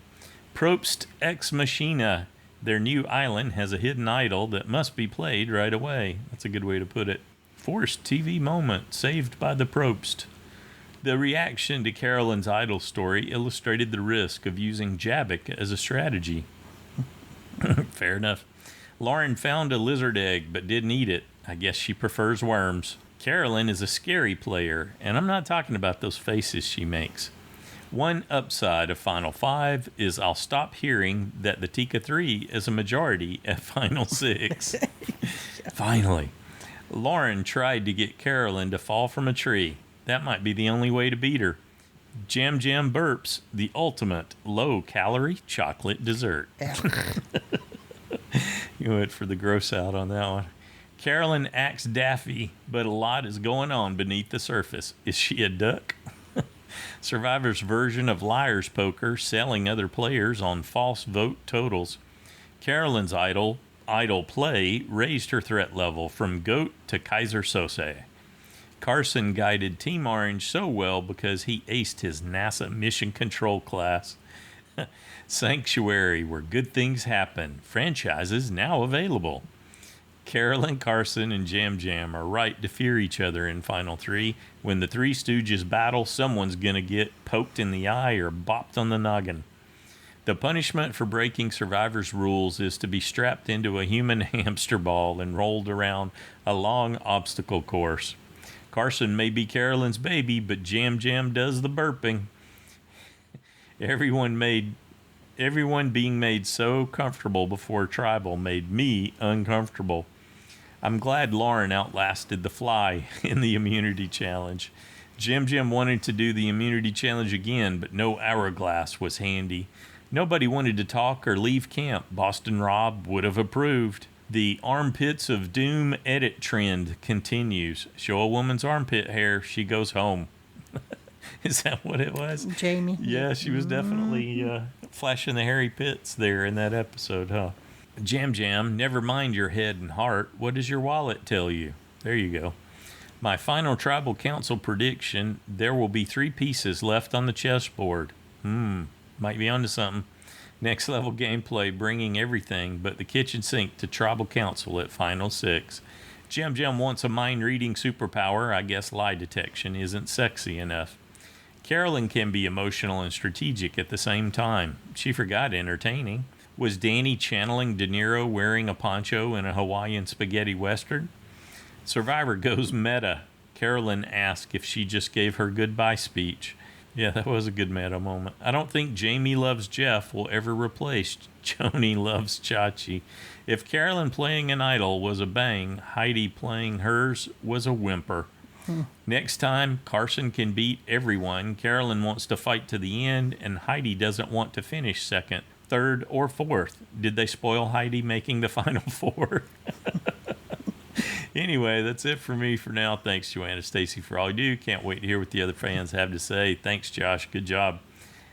Probst ex machina. Their new island has a hidden idol that must be played right away. That's a good way to put it. Forced TV moment saved by the Probst. The reaction to Carolyn's idol story illustrated the risk of using Jabbok as a strategy. Fair enough. Lauren found a lizard egg but didn't eat it. I guess she prefers worms. Carolyn is a scary player, and I'm not talking about those faces she makes. One upside of Final 5 is I'll stop hearing that the Tika 3 is a majority at Final 6. Finally. Lauren tried to get Carolyn to fall from a tree. That might be the only way to beat her. Jam Jam burps, the ultimate low-calorie chocolate dessert. You went for the gross out on that one. Carolyn acts daffy, but a lot is going on beneath the surface. Is she a duck? Survivor's version of liar's poker, selling other players on false vote totals. Carolyn's idol play raised her threat level from GOAT to Kaiser Sose. Carson guided Team Orange so well because he aced his NASA mission control class. Sanctuary, where good things happen. Franchises now available. Carolyn, Carson, and Jam Jam are right to fear each other in Final 3. When the Three Stooges battle, someone's going to get poked in the eye or bopped on the noggin. The punishment for breaking Survivor's rules is to be strapped into a human hamster ball and rolled around a long obstacle course. Carson may be Carolyn's baby, but Jam Jam does the burping. Everyone being made so comfortable before Tribal made me uncomfortable. I'm glad Lauren outlasted the fly in the immunity challenge. Jim wanted to do the immunity challenge again, but no hourglass was handy. Nobody wanted to talk or leave camp. Boston Rob would have approved. The armpits of doom edit trend continues. Show a woman's armpit hair, she goes home. Is that what it was? Jamie. Yeah, she was definitely flashing the hairy pits there in that episode, huh? Jam, never mind your head and heart. What does your wallet tell you? There you go. My final tribal council prediction, there will be 3 pieces left on the chessboard. Might be onto something. Next level gameplay, bringing everything but the kitchen sink to tribal council at Final 6. Jam wants a mind-reading superpower. I guess lie detection isn't sexy enough. Carolyn can be emotional and strategic at the same time. She forgot entertaining. Was Danny channeling De Niro wearing a poncho in a Hawaiian spaghetti western? Survivor goes meta. Carolyn asked if she just gave her goodbye speech. Yeah, that was a good meta moment. I don't think Jamie Loves Jeff will ever replace Joni Loves Chachi. If Carolyn playing an idol was a bang, Heidi playing hers was a whimper. Next time, Carson can beat everyone. Carolyn wants to fight to the end, and Heidi doesn't want to finish second, third, or fourth. Did they spoil Heidi making the final four? Anyway, that's it for me for now. Thanks, Joanna, Stacy, for all you do. Can't wait to hear what the other fans have to say. Thanks, Josh. Good job.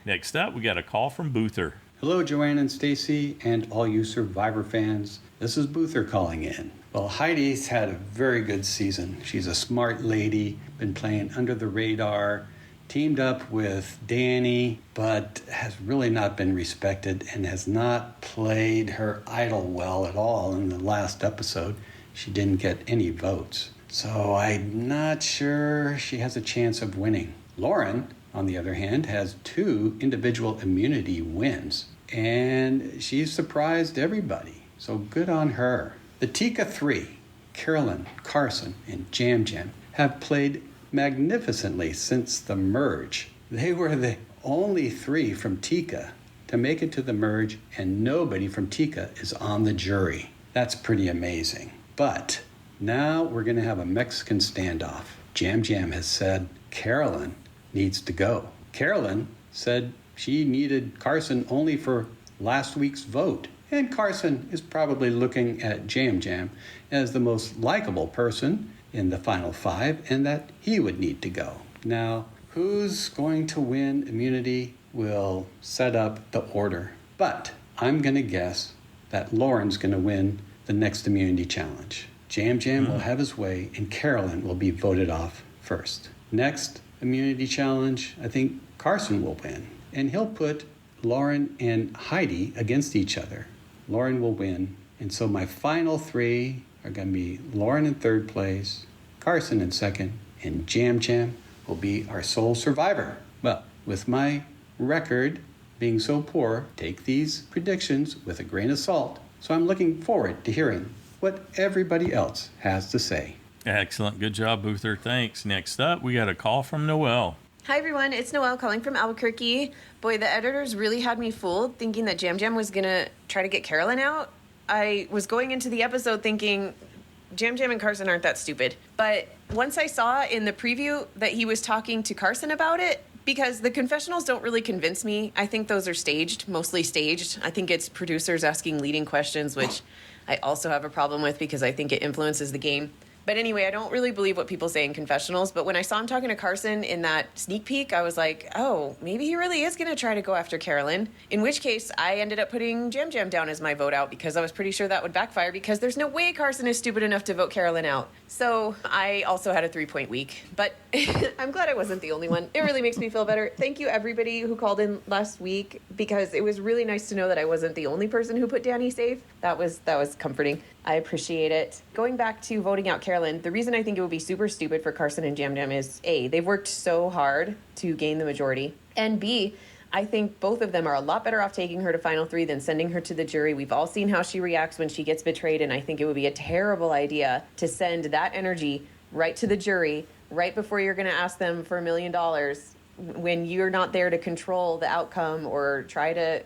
Next up, we got a call from Boother. Hello, Joanna and Stacy, and all you Survivor fans. This is Boother calling in. Well, Heidi's had a very good season. She's a smart lady, been playing under the radar, teamed up with Danny, but has really not been respected and has not played her idol well at all in the last episode. She didn't get any votes. So I'm not sure she has a chance of winning. Lauren, on the other hand, has 2 individual immunity wins, and she's surprised everybody. So good on her. The Tika 3, Carolyn, Carson, and Jam Jam, have played magnificently since the merge. They were the only 3 from Tika to make it to the merge, and nobody from Tika is on the jury. That's pretty amazing. But now we're going to have a Mexican standoff. Jam Jam has said Carolyn needs to go. Carolyn said she needed Carson only for last week's vote. And Carson is probably looking at Jam Jam as the most likable person in the final 5 and that he would need to go. Now, who's going to win immunity will set up the order. But I'm going to guess that Lauren's going to win the next immunity challenge. Jam Jam will have his way and Carolyn will be voted off first. Next immunity challenge, I think Carson will win. And he'll put Lauren and Heidi against each other. Lauren will win. And so my final 3 are going to be Lauren in 3rd place, Carson in 2nd, and Jam Jam will be our sole survivor. Well, with my record being so poor, take these predictions with a grain of salt. So I'm looking forward to hearing what everybody else has to say. Excellent. Good job, Boother. Thanks. Next up, we got a call from Noelle. Hi, everyone. It's Noelle calling from Albuquerque. Boy, the editors really had me fooled, thinking that Jam Jam was going to try to get Carolyn out. I was going into the episode thinking Jam Jam and Carson aren't that stupid. But once I saw in the preview that he was talking to Carson about it, because the confessionals don't really convince me. I think those are staged, mostly staged. I think it's producers asking leading questions, which I also have a problem with because I think it influences the game. But anyway, I don't really believe what people say in confessionals. But when I saw him talking to Carson in that sneak peek, I was like, oh, maybe he really is going to try to go after Carolyn. In which case, I ended up putting Jam Jam down as my vote out because I was pretty sure that would backfire because there's no way Carson is stupid enough to vote Carolyn out. So I also had a 3-point week. But I'm glad I wasn't the only one. It really makes me feel better. Thank you, everybody who called in last week because it was really nice to know that I wasn't the only person who put Danny safe. That was comforting. I appreciate it. Going back to voting out Carolyn, the reason I think it would be super stupid for Carson and Jam Jam is A, they've worked so hard to gain the majority, and B, I think both of them are a lot better off taking her to Final 3 than sending her to the jury. We've all seen how she reacts when she gets betrayed, and I think it would be a terrible idea to send that energy right to the jury right before you're going to ask them for $1 million when you're not there to control the outcome or try to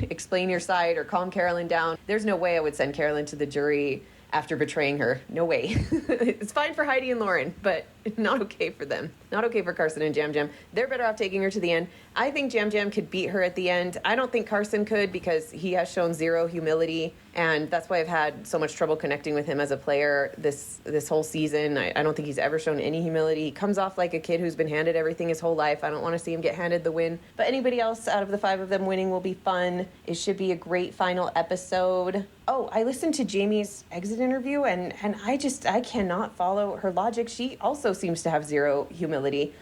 explain your side or calm Carolyn down. There's no way I would send Carolyn to the jury after betraying her. No way. It's fine for Heidi and Lauren, but not okay for them. Not okay for Carson and Jam Jam. They're better off taking her to the end. I think Jam Jam could beat her at the end. I don't think Carson could because he has shown zero humility, and that's why I've had so much trouble connecting with him as a player this whole season. I don't think he's ever shown any humility. He comes off like a kid who's been handed everything his whole life. I don't want to see him get handed the win. But anybody else out of the 5 of them winning will be fun. It should be a great final episode. Oh, I listened to Jamie's exit interview, and I cannot follow her logic. She also seems to have zero humility.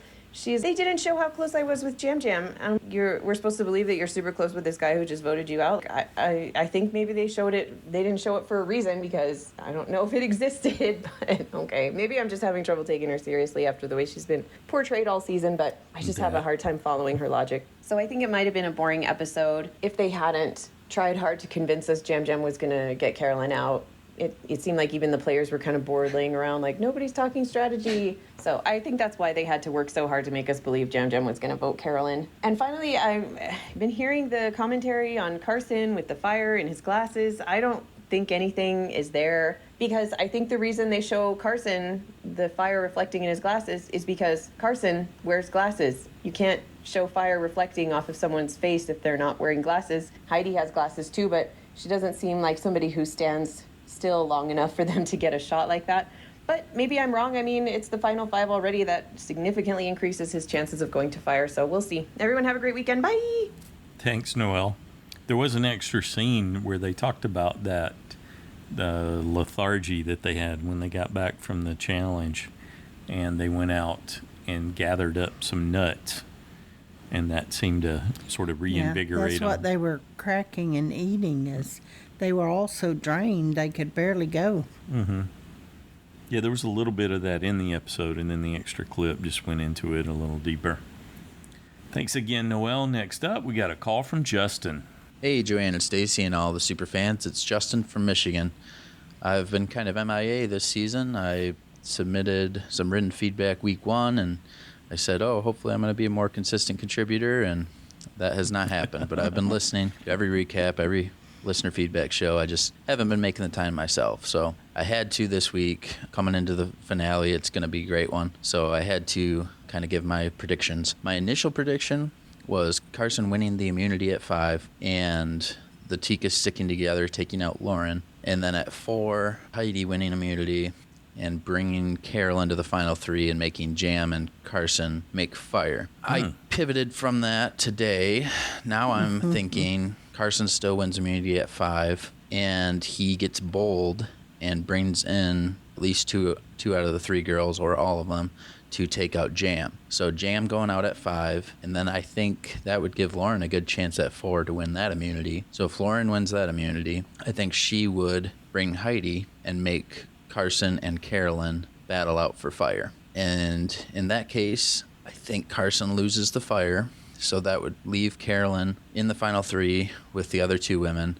They didn't show how close I was with Jam Jam. We're supposed to believe that you're super close with this guy who just voted you out. I think maybe they didn't show it for a reason because I don't know if it existed, but okay. Maybe I'm just having trouble taking her seriously after the way she's been portrayed all season, but I just have a hard time following her logic. So I think it might have been a boring episode if they hadn't tried hard to convince us Jam Jam was going to get Carolyn out. it seemed like even the players were kind of bored laying around like nobody's talking strategy. So I think that's why they had to work so hard to make us believe Jam Jam was going to vote Carolyn. And finally, I've been hearing the commentary on Carson with the fire in his glasses. I don't think anything is there, because I think the reason they show Carson, the fire reflecting in his glasses, is because Carson wears glasses. You can't show fire reflecting off of someone's face if they're not wearing glasses. Heidi has glasses too, but she doesn't seem like somebody who stands still long enough for them to get a shot like that. But maybe I'm wrong. I mean, it's the final 5 already. That significantly increases his chances of going to fire, so we'll see. Everyone have a great weekend. Bye! Thanks, Noelle. There was an extra scene where they talked about that, the lethargy that they had when they got back from the challenge, and they went out and gathered up some nuts, and that seemed to sort of reinvigorate that's them. what they were cracking and eating, is they were all so drained they could barely go. Mm-hmm. Yeah, there was a little bit of that in the episode, and then the extra clip just went into it a little deeper. Thanks again, Noelle. Next up, we got a call from Justin. Hey, Joanne and Stacy and all the super fans. It's Justin from Michigan. I've been kind of MIA this season. I submitted some written feedback week 1, and I said, hopefully I'm going to be a more consistent contributor, and that has not happened. But I've been listening to every recap, every listener feedback show. I just haven't been making the time myself. So I had to this week. Coming into the finale, it's going to be a great one. So I had to kind of give my predictions. My initial prediction was Carson winning the immunity at 5 and the Tika sticking together, taking out Lauren. And then at 4, Heidi winning immunity and bringing Carol into the final 3 and making Jam and Carson make fire. I pivoted from that today. Now I'm thinking Carson still wins immunity at 5, and he gets bold and brings in at least two out of the 3 girls, or all of them, to take out Jam. So Jam going out at 5, and then I think that would give Lauren a good chance at 4 to win that immunity. So if Lauren wins that immunity, I think she would bring Heidi and make Carson and Carolyn battle out for fire. And in that case, I think Carson loses the fire, so that would leave Carolyn in the final 3 with the other 2 women,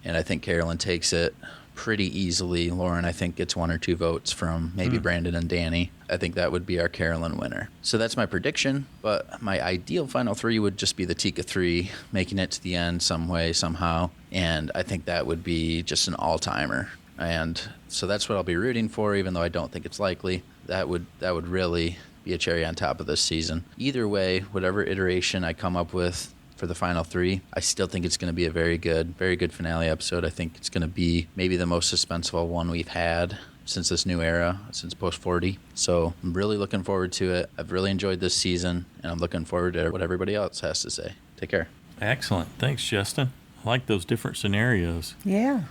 and I think Carolyn takes it pretty easily. Lauren, I think, gets 1 or 2 votes from maybe Brandon and Danny. I think that would be our Carolyn winner. So that's my prediction, but my ideal final 3 would just be the Tika 3, making it to the end some way, somehow, and I think that would be just an all-timer. And so that's what I'll be rooting for, even though I don't think it's likely. That would really be a cherry on top of this season. Either way, whatever iteration I come up with for the final 3, I still think it's going to be a very good finale episode. I think it's going to be maybe the most suspenseful one we've had since this new era, since post 40. So I'm really looking forward to it. I've really enjoyed this season, and I'm looking forward to what everybody else has to say. Take care. Excellent. Thanks, Justin. I like those different scenarios. Yeah.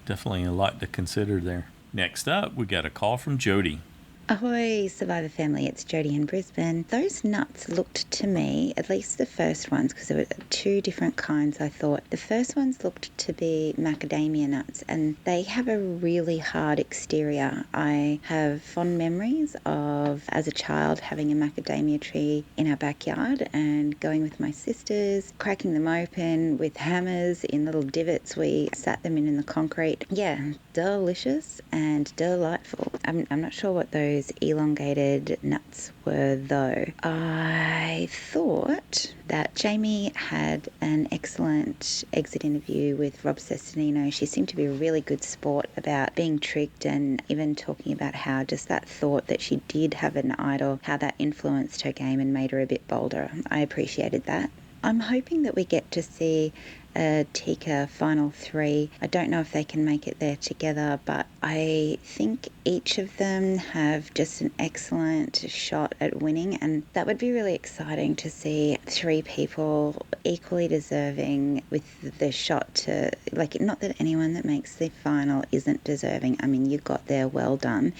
Definitely a lot to consider there. Next up, we got a call from Jody. Ahoy, Survivor family, it's Jody in Brisbane. Those nuts looked to me, at least the first ones, because there were 2 different kinds, I thought. The first ones looked to be macadamia nuts, and they have a really hard exterior. I have fond memories of, as a child, having a macadamia tree in our backyard and going with my sisters, cracking them open with hammers in little divots we sat them in the concrete. Yeah, delicious and delightful. I'm not sure what those elongated nuts were, though. I thought that Jamie had an excellent exit interview with Rob Cesternino. She seemed to be a really good sport about being tricked, and even talking about how just that thought that she did have an idol, how that influenced her game and made her a bit bolder. I appreciated that. I'm hoping that we get to see a Tika final 3. I don't know if they can make it there together, but I think each of them have just an excellent shot at winning, and that would be really exciting to see 3 people equally deserving with the shot to, like, not that anyone that makes the final isn't deserving. I mean, you got there, well done.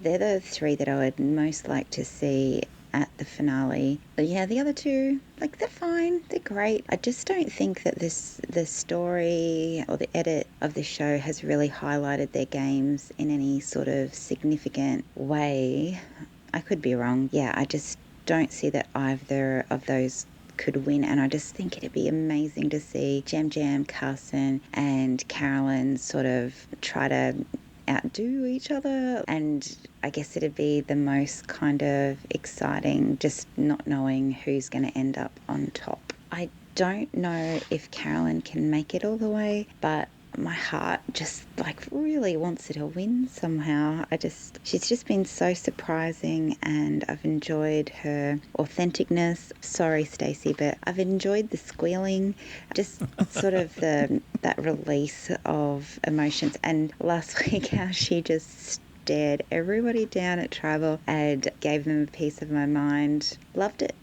They're the 3 that I would most like to see at the finale. But yeah, the other 2, like, they're fine, they're great. I just don't think that the story or the edit of the show has really highlighted their games in any sort of significant way. I could be wrong. Yeah, I just don't see that either of those could win, and I just think it'd be amazing to see Jam Jam, Carson and Carolyn sort of try to outdo each other. And I guess it'd be the most kind of exciting, just not knowing who's going to end up on top. I don't know if Carolyn can make it all the way, but my heart just really wants her to win somehow. She's just been so surprising, and I've enjoyed her authenticness. Sorry, Stacey, but I've enjoyed the squealing, just sort of that release of emotions. And last week, how she just stared everybody down at Tribal and gave them a piece of my mind. Loved it.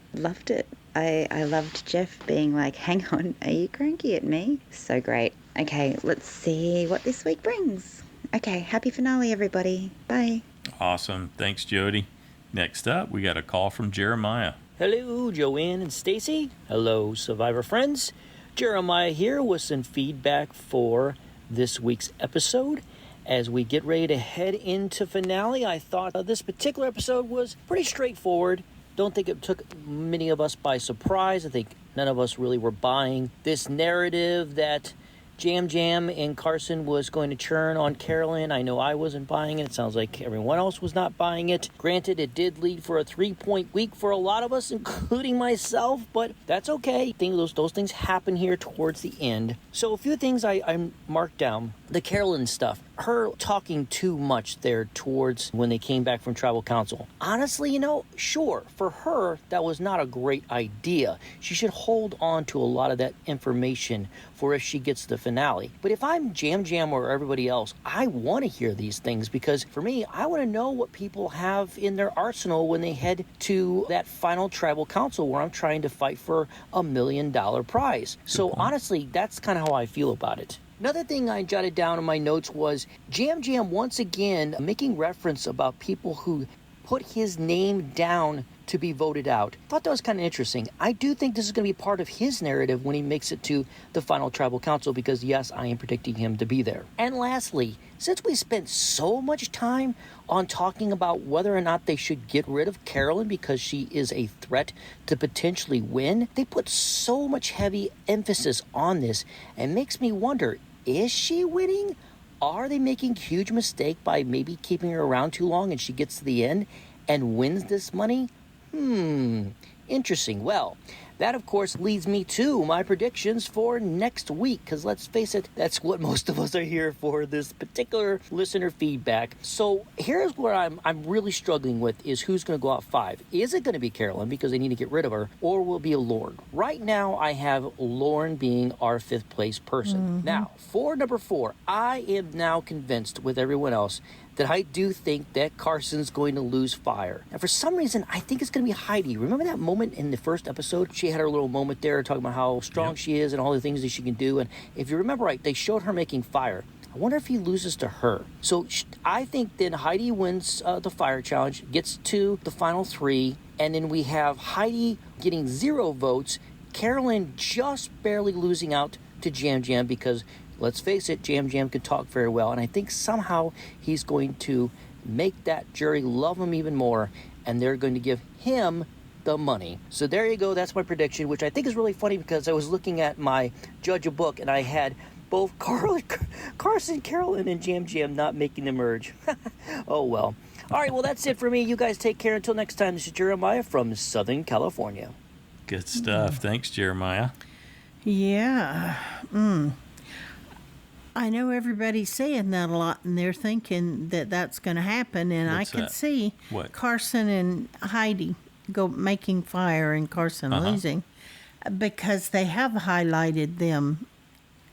I loved Jeff being like, hang on, are you cranky at me? So great. Okay, let's see what this week brings. Okay, happy finale, everybody. Bye. Awesome. Thanks, Jody. Next up, we got a call from Jeremiah. Hello, Joanne and Stacy. Hello, Survivor friends. Jeremiah here with some feedback for this week's episode. As we get ready to head into finale, I thought this particular episode was pretty straightforward. Don't think it took many of us by surprise. I think none of us really were buying this narrative that Jam Jam and Carson was going to churn on Carolyn. I know I wasn't buying it. It sounds like everyone else was not buying it. Granted, it did lead for a 3-point week for a lot of us, including myself, but that's okay. I think those things happen here towards the end. So a few things I marked down. The Carolyn stuff. Her talking too much there towards when they came back from tribal council. Honestly, sure, for her, that was not a great idea. She should hold on to a lot of that information for if she gets to the finale. But if I'm Jam Jam or everybody else, I want to hear these things because for me, I want to know what people have in their arsenal when they head to that final tribal council where I'm trying to fight for $1 million prize. So honestly, that's kind of how I feel about it. Another thing I jotted down in my notes was Jam Jam once again making reference about people who put his name down to be voted out. I thought that was kind of interesting. I do think this is going to be part of his narrative when he makes it to the final tribal council because, yes, I am predicting him to be there. And lastly, since we spent so much time on talking about whether or not they should get rid of Carolyn because she is a threat to potentially win, they put so much heavy emphasis on this and makes me wonder, is she winning? Are they making a huge mistake by maybe keeping her around too long and she gets to the end and wins this money? Interesting. Well, that, of course, leads me to my predictions for next week, because let's face it, that's what most of us are here for, this particular listener feedback. So here's where I'm really struggling with is who's going to go out 5. Is it going to be Carolyn because they need to get rid of her, or will it be a Lauren? Right now, I have Lauren being our 5th place person. Now, for number 4, I am now convinced with everyone else that I do think that Carson's going to lose fire. And for some reason, I think it's going to be Heidi. Remember that moment in the first episode? She had her little moment there talking about how strong she is and all the things that she can do. And if you remember right, they showed her making fire. I wonder if he loses to her. So I think then Heidi wins the fire challenge, gets to the final 3, and then we have Heidi getting 0 votes, Carolyn just barely losing out to Jam Jam because, let's face it, Jam Jam can talk very well, and I think somehow he's going to make that jury love him even more, and they're going to give him the money. So there you go. That's my prediction, which I think is really funny because I was looking at my Judge a Book, and I had both Carson, Carolyn, and Jam Jam not making the merge. Oh, well. All right, well, that's it for me. You guys take care. Until next time, this is Jeremiah from Southern California. Good stuff. Thanks, Jeremiah. Yeah. I know everybody's saying that a lot, and they're thinking that that's going to happen, and What's I could that? see What? Carson and Heidi go making fire and Carson losing because they have highlighted them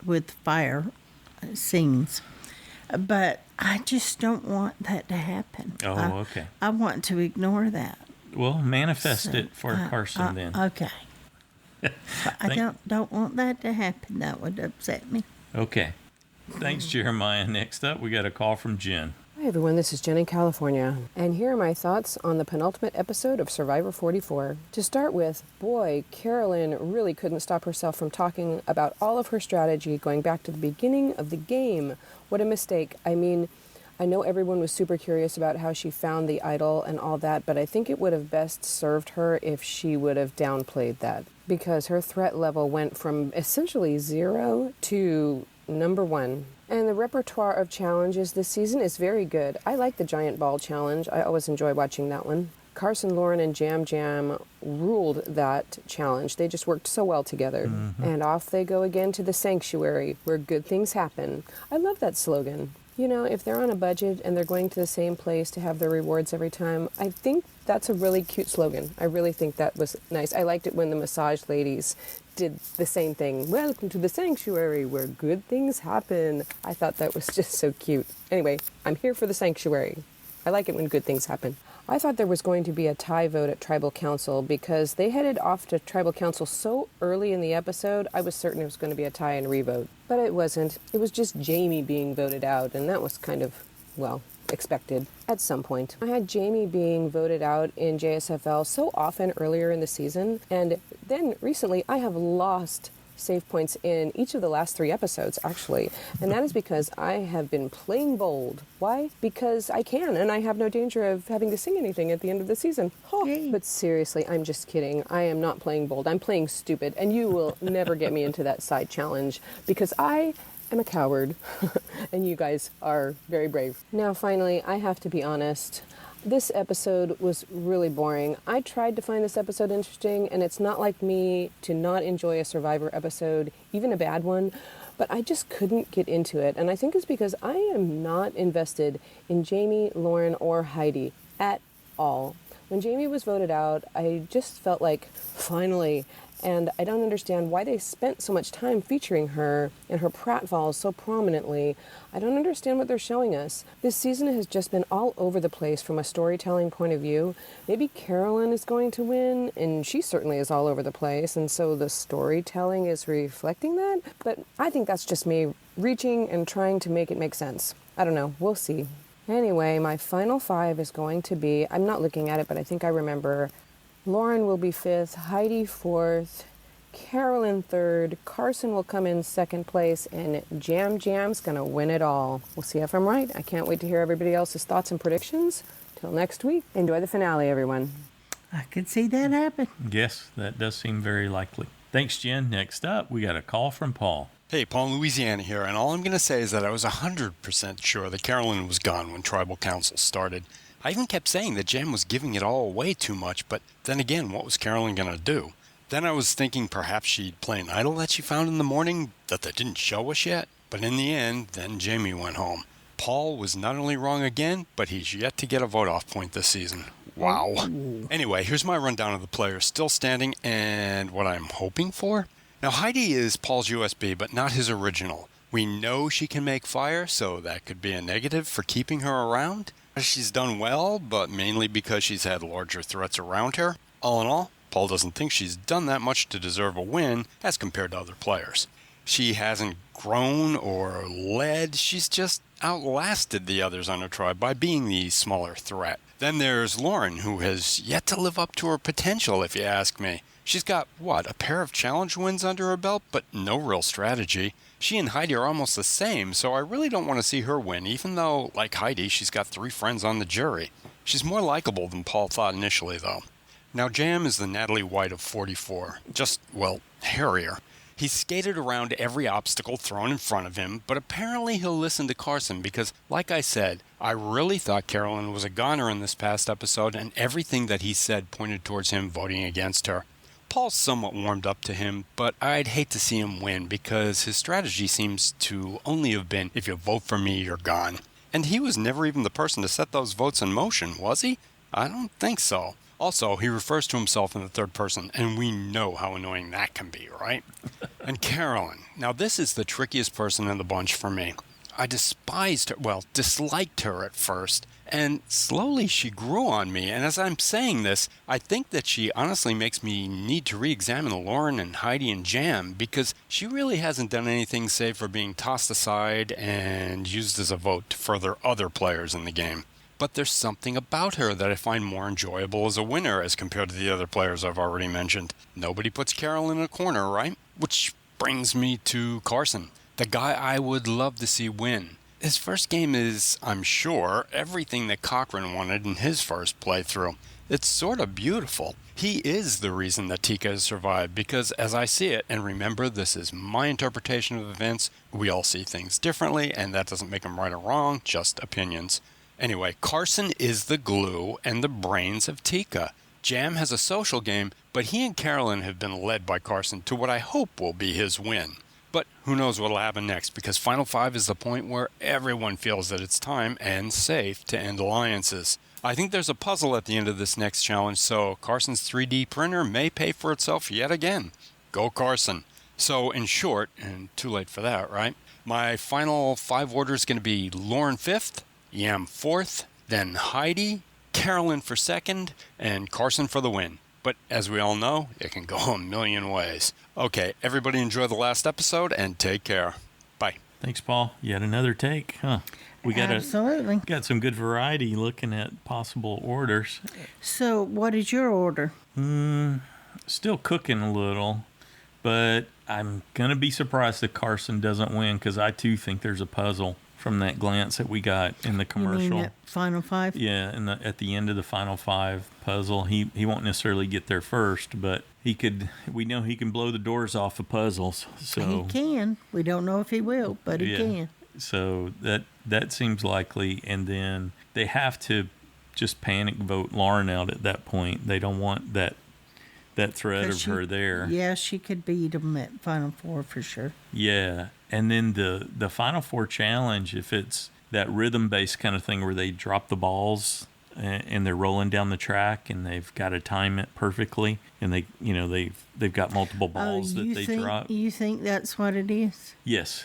with fire scenes. But I just don't want that to happen. Oh, okay. I want to ignore that. Well, manifest it for Carson then. Okay. I don't want that to happen. That would upset me. Okay. Thanks, Jeremiah. Next up, we got a call from Jen. Hi everyone, this is Jen in California, and here are my thoughts on the penultimate episode of Survivor 44. To start with, boy, Carolyn really couldn't stop herself from talking about all of her strategy going back to the beginning of the game. What a mistake. I mean, I know everyone was super curious about how she found the idol and all that, but I think it would have best served her if she would have downplayed that, because her threat level went from essentially 0 to number one. And the repertoire of challenges this season is very good. I like the giant ball challenge. I always enjoy watching that one. Carson, Lauren, and Jam Jam ruled that challenge. They just worked so well together. Mm-hmm. And off they go again to the sanctuary, where good things happen. I love that slogan. You know, if they're on a budget and they're going to the same place to have their rewards every time, I think that's a really cute slogan. I really think that was nice. I liked it when the massage ladies did the same thing. Welcome to the sanctuary where good things happen. I thought that was just so cute. Anyway, I'm here for the sanctuary. I like it when good things happen. I thought there was going to be a tie vote at Tribal Council because they headed off to Tribal Council so early in the episode, I was certain it was going to be a tie and revote. But it wasn't. It was just Jamie being voted out, and that was kind of, well, expected at some point. I had Jamie being voted out in JSFL so often earlier in the season, and then recently I have lost save points in each of the last 3 episodes, actually. And that is because I have been playing bold. Why? Because I can, and I have no danger of having to sing anything at the end of the season. Oh, but seriously, I'm just kidding. I am not playing bold. I'm playing stupid, and you will never get me into that side challenge because I am a coward, and you guys are very brave. Now, finally, I have to be honest. This episode was really boring. I tried to find this episode interesting, and it's not like me to not enjoy a Survivor episode, even a bad one, but I just couldn't get into it. And I think it's because I am not invested in Jamie, Lauren, or Heidi at all. When Jamie was voted out, I just felt like, finally. And I don't understand why they spent so much time featuring her and her pratfalls so prominently. I don't understand what they're showing us. This season has just been all over the place from a storytelling point of view. Maybe Carolyn is going to win, and she certainly is all over the place, and so the storytelling is reflecting that. But I think that's just me reaching and trying to make it make sense. I don't know. We'll see. Anyway, my final 5 is going to be, I'm not looking at it, but I think I remember, Lauren will be 5th, Heidi 4th, Carolyn 3rd, Carson will come in 2nd place, and Jam Jam's going to win it all. We'll see if I'm right. I can't wait to hear everybody else's thoughts and predictions. Till next week, enjoy the finale, everyone. I could see that happen. Yes, that does seem very likely. Thanks, Jen. Next up, we got a call from Paul. Hey, Paul in Louisiana here, and all I'm going to say is that I was 100% sure that Carolyn was gone when Tribal Council started. I even kept saying that Jen was giving it all away too much, but then again, what was Carolyn going to do? Then I was thinking perhaps she'd play an idol that she found in the morning that they didn't show us yet. But in the end, then Jamie went home. Paul was not only wrong again, but he's yet to get a vote-off point this season. Wow. Ooh. Anyway, here's my rundown of the players still standing and what I'm hoping for. Now, Heidi is Paul's USB, but not his original. We know she can make fire, so that could be a negative for keeping her around. She's done well, but mainly because she's had larger threats around her. All in all, Paul doesn't think she's done that much to deserve a win as compared to other players. She hasn't grown or led, she's just outlasted the others on her tribe by being the smaller threat. Then there's Lauren, who has yet to live up to her potential, if you ask me. She's got, a pair of challenge wins under her belt, but no real strategy. She and Heidi are almost the same, so I really don't want to see her win, even though, like Heidi, she's got 3 friends on the jury. She's more likable than Paul thought initially, though. Now, Jam is the Natalie White of 44. Just, hairier. He's skated around every obstacle thrown in front of him, but apparently he'll listen to Carson because, like I said, I really thought Carolyn was a goner in this past episode, and everything that he said pointed towards him voting against her. Paul's somewhat warmed up to him, but I'd hate to see him win because his strategy seems to only have been, if you vote for me, you're gone. And he was never even the person to set those votes in motion, was he? I don't think so. Also, he refers to himself in the third person, and we know how annoying that can be, right? And Carolyn. Now, this is the trickiest person in the bunch for me. I disliked her at first, and slowly she grew on me. And as I'm saying this, I think that she honestly makes me need to re-examine Lauren and Heidi and Jam, because she really hasn't done anything save for being tossed aside and used as a vote to further other players in the game. But there's something about her that I find more enjoyable as a winner as compared to the other players I've already mentioned. Nobody puts Carolyn in a corner, right? Which brings me to Carson, the guy I would love to see win. His first game is, I'm sure, everything that Cochran wanted in his first playthrough. It's sort of beautiful. He is the reason that Tika has survived, because as I see it, and remember, this is my interpretation of events, we all see things differently, and that doesn't make them right or wrong, just opinions. Anyway, Carson is the glue and the brains of Tika. Jam has a social game, but he and Carolyn have been led by Carson to what I hope will be his win. But who knows what will happen next, because Final 5 is the point where everyone feels that it's time and safe to end alliances. I think there's a puzzle at the end of this next challenge, so Carson's 3D printer may pay for itself yet again. Go Carson. So in short, and too late for that, right? My final 5 order is going to be Lauren 5th, Yam 4th, then Heidi, Carolyn for 2nd, and Carson for the win. But as we all know, it can go a million ways. Okay, everybody enjoy the last episode and take care. Bye. Thanks, Paul. Yet another take, huh? We got some good variety looking at possible orders. So, what is your order? Still cooking a little, but I'm gonna be surprised if Carson doesn't win, because I too think there's a puzzle from that glance that we got in the commercial. You mean that Final 5? Yeah, at the end of the Final 5 puzzle, he won't necessarily get there first, but he could. We know he can blow the doors off of puzzles. So he can. We don't know if he will, but he can. So that seems likely, and then they have to just panic vote Lauren out at that point. They don't want that threat of her there. Yeah, she could beat him at Final 4 for sure. Yeah, and then the Final 4 challenge, if it's that rhythm-based kind of thing where they drop the balls and they're rolling down the track and they've got to time it perfectly, and they've got multiple balls that they drop. You think that's what it is? Yes.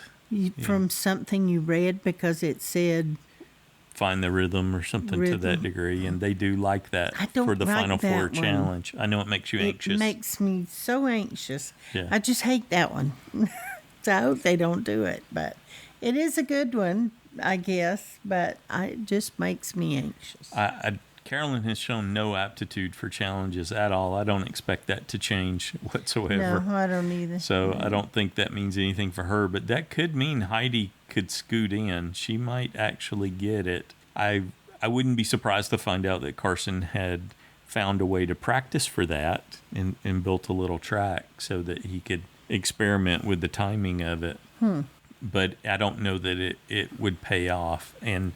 From something you read, because it said find the rhythm or something to that degree, and they do like that for the Final 4 challenge. I know it makes you anxious. It makes me so anxious. Yeah. I just hate that one. So I hope they don't do it, but it is a good one, I guess, but it just makes me anxious. Carolyn has shown no aptitude for challenges at all. I don't expect that to change whatsoever. No, I don't either. So I don't think that means anything for her, but that could mean Heidi could scoot in. She might actually get it. I wouldn't be surprised to find out that Carson had found a way to practice for that and built a little track so that he could experiment with the timing of it. But I don't know that it would pay off. And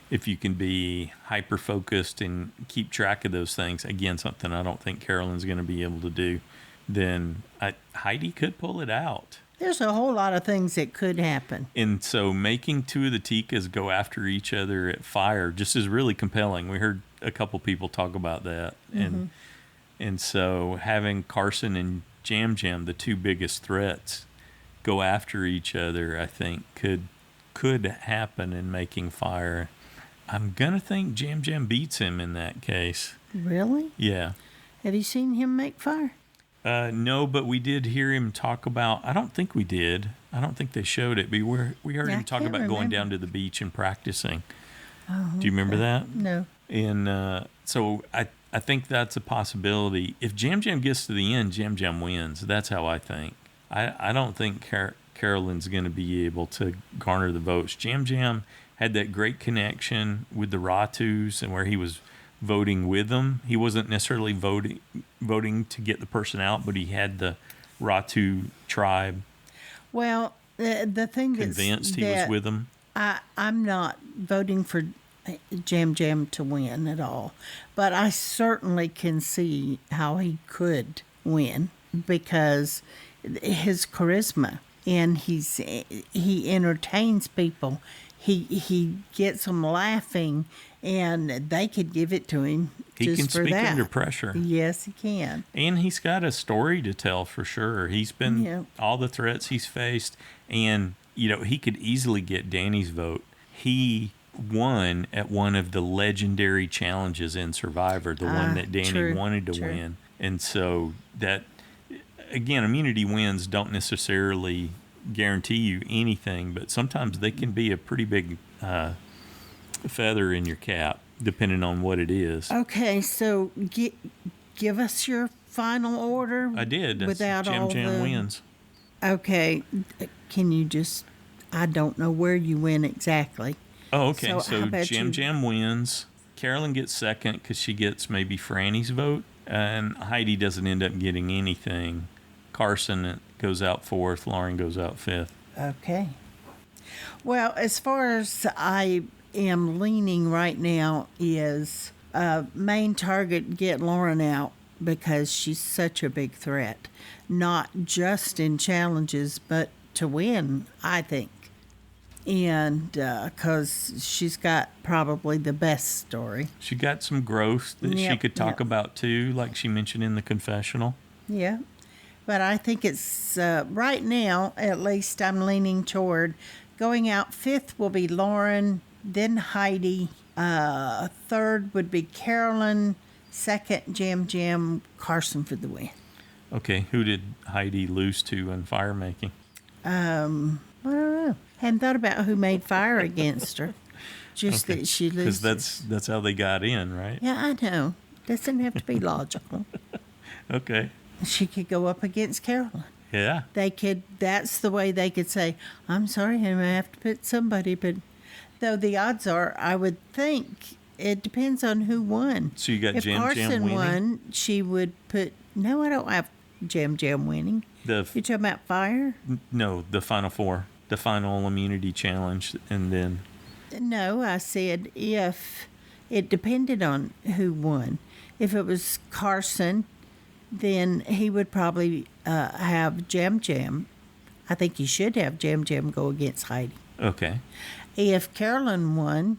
if you can be hyper-focused and keep track of those things, again, something I don't think Carolyn's going to be able to do, then Heidi could pull it out. There's a whole lot of things that could happen. And so making 2 of the Tikas go after each other at fire just is really compelling. We heard a couple people talk about that. Mm-hmm. And so having Carson and Jam Jam, the 2 biggest threats, go after each other, I think could happen in making fire. I'm going to think Jam Jam beats him in that case. Really? Yeah. Have you seen him make fire? No, but we did hear him talk about, I don't think we did. I don't think they showed it, but we heard him talk about going down to the beach and practicing. Oh, do you remember that? No. And so I think that's a possibility. If Jam Jam gets to the end, Jam Jam wins. That's how I think. I don't think Carolyn's going to be able to garner the votes. Jam Jam had that great connection with the Ratus, and where he was voting with them. He wasn't necessarily voting to get the person out, but he had the Ratu tribe. Well, the thing that's convinced he was with them. I'm not voting for Jam Jam to win at all, but I certainly can see how he could win because his charisma, and he entertains people. He gets them laughing, and they could give it to him. He can speak under pressure. Yes, he can. And he's got a story to tell for sure. He's been all the threats he's faced, and he could easily get Danny's vote. He won at one of the legendary challenges in Survivor, the one that Danny wanted to win. And so that, again, immunity wins don't necessarily guarantee you anything, but sometimes they can be a pretty big feather in your cap, depending on what it is. Okay, so give us your final order. I did. Without Jam all Jam the... wins. Okay, can you just I don't know where you win exactly. Oh, okay. how So about Jam you? Jam wins. Carolyn gets second because she gets maybe Franny's vote. And Heidi doesn't end up getting anything. Carson goes out fourth. Lauren goes out fifth. Okay. Well, as far as I am leaning right now is main target, get Lauren out because she's such a big threat. Not just in challenges, but to win, I think. And because she's got probably the best story. She got some growth that she could talk Yep. about too, like she mentioned in the confessional. Yeah. But I think it's, right now, at least I'm leaning toward going out fifth will be Lauren, then Heidi. Third would be Carolyn. Second, Jam Jam, Carson for the win. Okay, who did Heidi lose to in fire making? I don't know. Hadn't thought about who made fire against her. Just that she loses. Because that's how they got in, right? Yeah, I know. Doesn't have to be logical. Okay. She could go up against Carolyn. Yeah. They could. That's the way they could say, "I'm sorry, I may have to put somebody." But though the odds are, I would think it depends on who won. So you got if Jam Carson Jam winning? won, she would put. No, I don't have Jam Jam winning. You're talking about fire? No, the final four, the final immunity challenge, and then No, I said if it depended on who won. If it was Carson, then he would probably have Jam Jam. I think he should have Jam Jam go against Heidi. okay. If Carolyn won,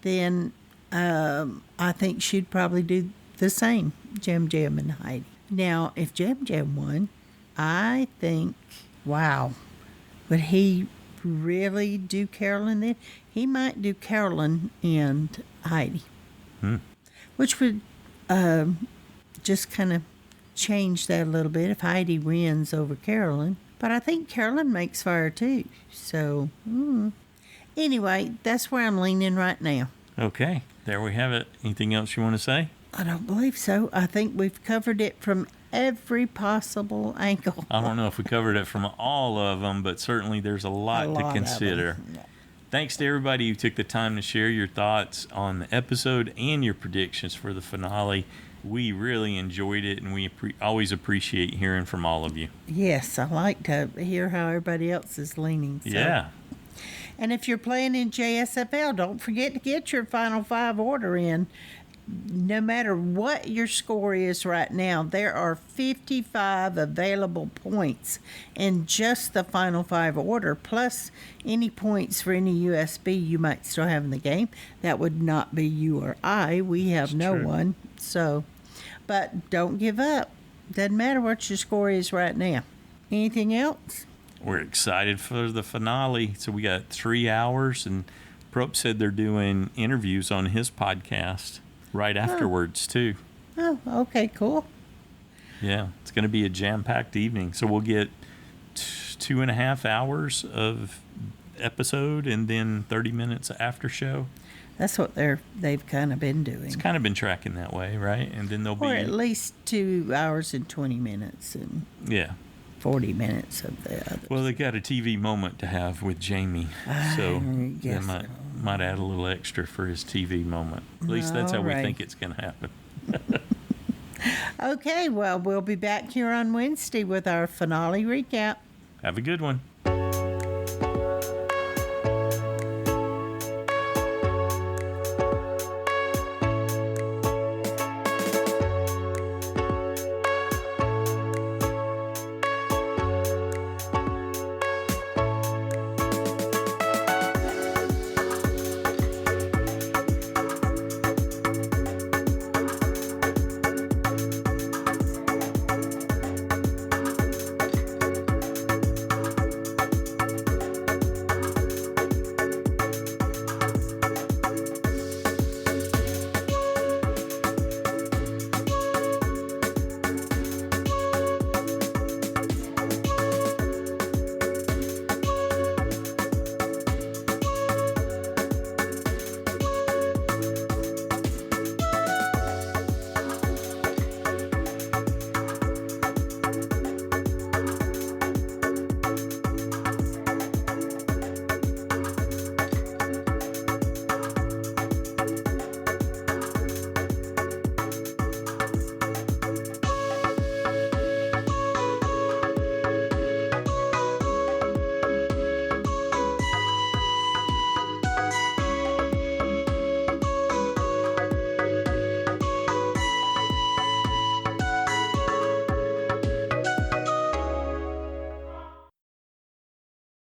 then I think she'd probably do the same, Jam Jam and Heidi. Now, if Jam Jam won, I think, wow, would he really do Carolyn then? He might do Carolyn and Heidi, which would just kind of change that a little bit if Heidi wins over Carolyn. But I think Carolyn makes fire too. So, anyway, that's where I'm leaning right now. Okay, there we have it. Anything else you want to say? I don't believe so. I think we've covered it from every possible angle. I don't know if we covered it from all of them, but certainly there's a lot lot to of consider. them, yeah. Thanks to everybody who took the time to share your thoughts on the episode and your predictions for the finale. We really enjoyed it, and we always appreciate hearing from all of you. Yes, I like to hear how everybody else is leaning. So. Yeah. And if you're playing in JSFL, don't forget to get your Final Five order in. No matter what your score is right now, there are 55 available points in just the Final Five order, plus any points for any USB you might still have in the game. That would not be you or I. We have no one. So, but don't give up. Doesn't matter what your score is right now. Anything else? We're excited for the finale. So we got 3 hours, and Prop said they're doing interviews on his podcast right afterwards, too. Oh, okay, cool. Yeah, it's going to be a jam-packed evening. So we'll get 2.5 hours of episode and then 30 minutes after show. That's what they've kind of been doing. It's kind of been tracking that way, right? And then there'll be... Or at least 2 hours and 20 minutes and 40 minutes of the other. Well, they got a TV moment to have with Jamie, so they might add a little extra for his TV moment. At least that's how we think it's going to happen. Okay, well, we'll be back here on Wednesday with our finale recap. Have a good one.